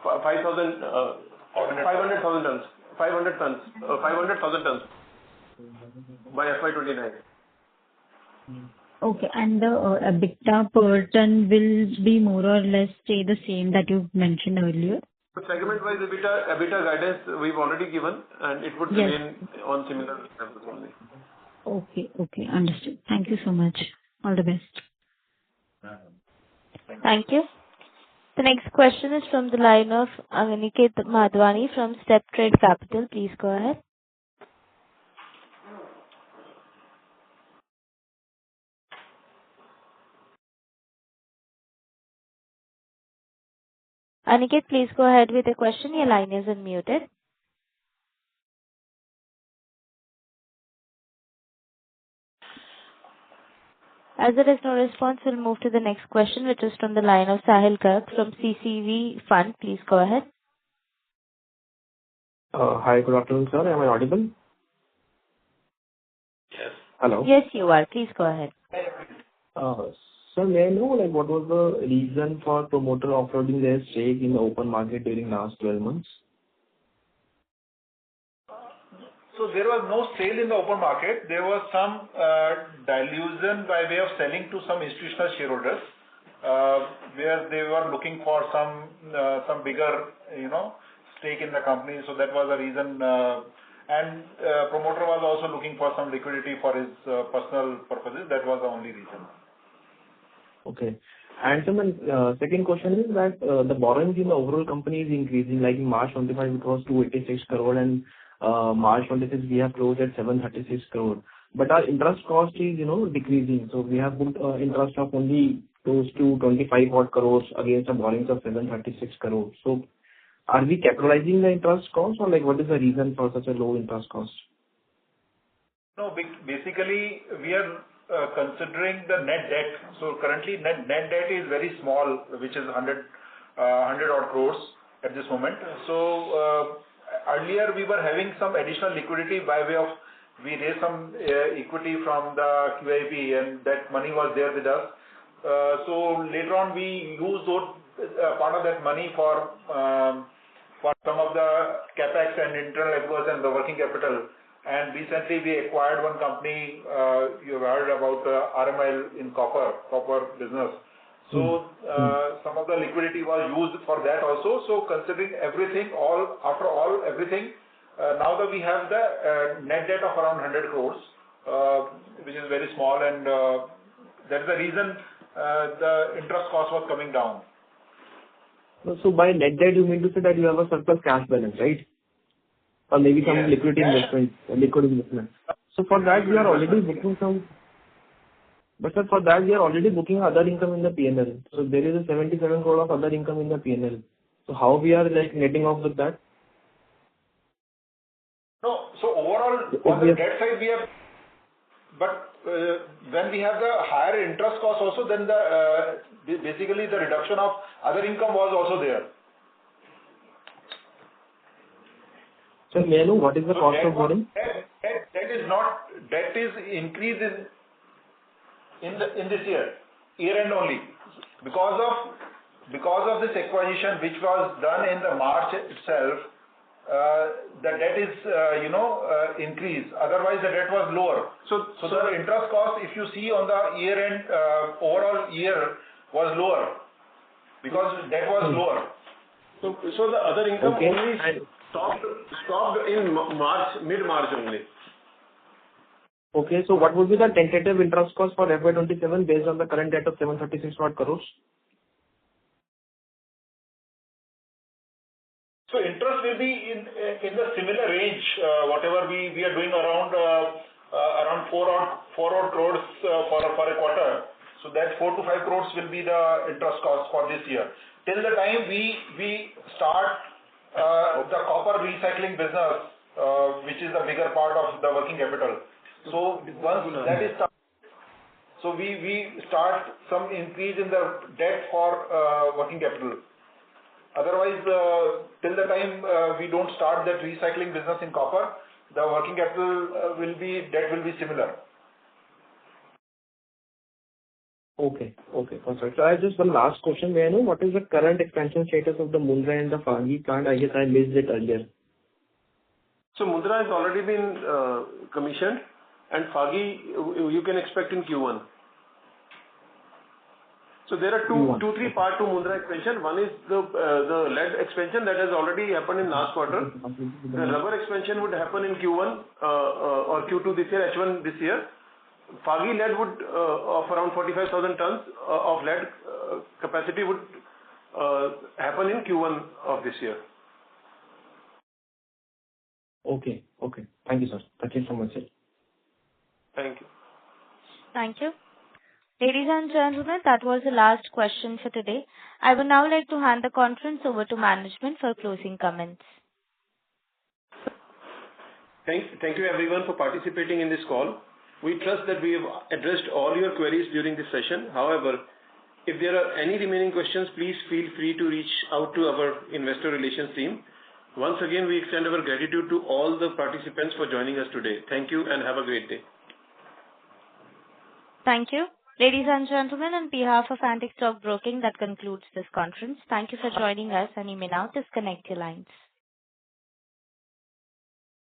S3: 500,000 tons 500,000 tons by FY29.
S17: Okay. And the EBITDA per ton will be more or less stay the same that you mentioned earlier?
S3: So segment-wise EBITDA guidance we've already given, and it would remain on similar levels only.
S17: Okay. Okay. Understood. Thank you so much. All the best.
S1: Thank you. The next question is from the line of Aniket Madhwani from Step Trade Capital. Please go ahead. Aniket, please go ahead with the question. Your line is unmuted. As there is no response, we'll move to the next question, which is from the line of Sahil Garg from CCV Fund. Please go ahead.
S18: Hi, good afternoon, sir. Am I audible?
S11: Yes.
S18: Hello?
S1: Yes, you are. Please go ahead.
S18: Sir, may I know what was the reason for promoter offloading their stake in the open market during last 12 months?
S5: So there was no sale in the open market. There was some dilution by way of selling to some institutional shareholders, where they were looking for some bigger, stake in the company. So that was the reason. And promoter was also looking for some liquidity for his personal purposes. That was the only reason.
S18: Okay. And so my second question is that the borrowings in the overall company is increasing. Like in March 25, it was 286 crore, and March 26, we have closed at 736 crore. But our interest cost is, decreasing. So we have booked interest of only close to 25 odd crores against the borrowings of 736 crore. So are we capitalizing the interest cost, or what is the reason for such a low interest cost?
S5: No, basically we are considering the net debt. So currently net debt is very small, which is 100 odd crores at this moment. So earlier we were having some additional liquidity by way of we raised some equity from the QIP, and that money was there with us. So later on we used part of that money for some of the Capex and internal accruals and the working capital. And recently we acquired one company, you've heard about RMIL in copper business. So some of the liquidity was used for that also. So considering everything, everything, now that we have the net debt of around 100 crores, which is very small, and that's the reason the interest cost was coming down.
S18: So by net debt, you mean to say that you have a surplus cash balance, right? Or maybe some liquid investment. So for that, we are already booking some. But sir, for that, we are already booking other income in the P&L. So there is a 77 crore of other income in the P&L. So how we are netting off with that?
S5: No, so overall on the debt side we have, but when we have the higher interest cost also, then basically the reduction of other income was also there.
S18: So may I know what is the cost of borrowing?
S5: Debt is increased in this year end only, because of this acquisition which was done in the March itself. The debt is increased. Otherwise the debt was lower. So the interest cost, if you see on the year end, overall year was lower because debt was lower.
S3: So the other income only stopped in mid-March only.
S18: Okay, so what would be the tentative interest cost for FY27 based on the current debt of 736 odd crores?
S5: So interest will be in the similar range, whatever we are doing around 4 odd crores for a quarter. So that 4 to 5 crores will be the interest cost for this year. Till the time we start the copper recycling business, which is the bigger part of the working capital. So once that is started, so we start some increase in the debt for working capital. Otherwise, till the time we don't start that recycling business in copper, the working capital debt will be similar.
S18: Okay, perfect. So I have just one last question. May I know what is the current expansion status of the Mundra and the Phagi plant? I guess I missed it earlier.
S3: So Mundra has already been commissioned, and Phagi you can expect in Q1. So there are three parts to Mundra expansion. One is the lead expansion that has already happened in last quarter. The rubber expansion would happen in Q1 or Q2 this year, H1 this year. Phagi lead would of around 45,000 tons of lead capacity would happen in Q1 of this year.
S18: Okay. Thank you, sir. Thank you so much, sir.
S3: Thank you.
S1: Thank you. Ladies and gentlemen, that was the last question for today. I would now like to hand the conference over to management for closing comments.
S3: Thank you everyone for participating in this call. We trust that we have addressed all your queries during this session. However, if there are any remaining questions, please feel free to reach out to our investor relations team. Once again, we extend our gratitude to all the participants for joining us today. Thank you and have a great day.
S1: Thank you. Ladies and gentlemen, on behalf of Antique Stock Broking, that concludes this conference. Thank you for joining us, and you may now disconnect your lines.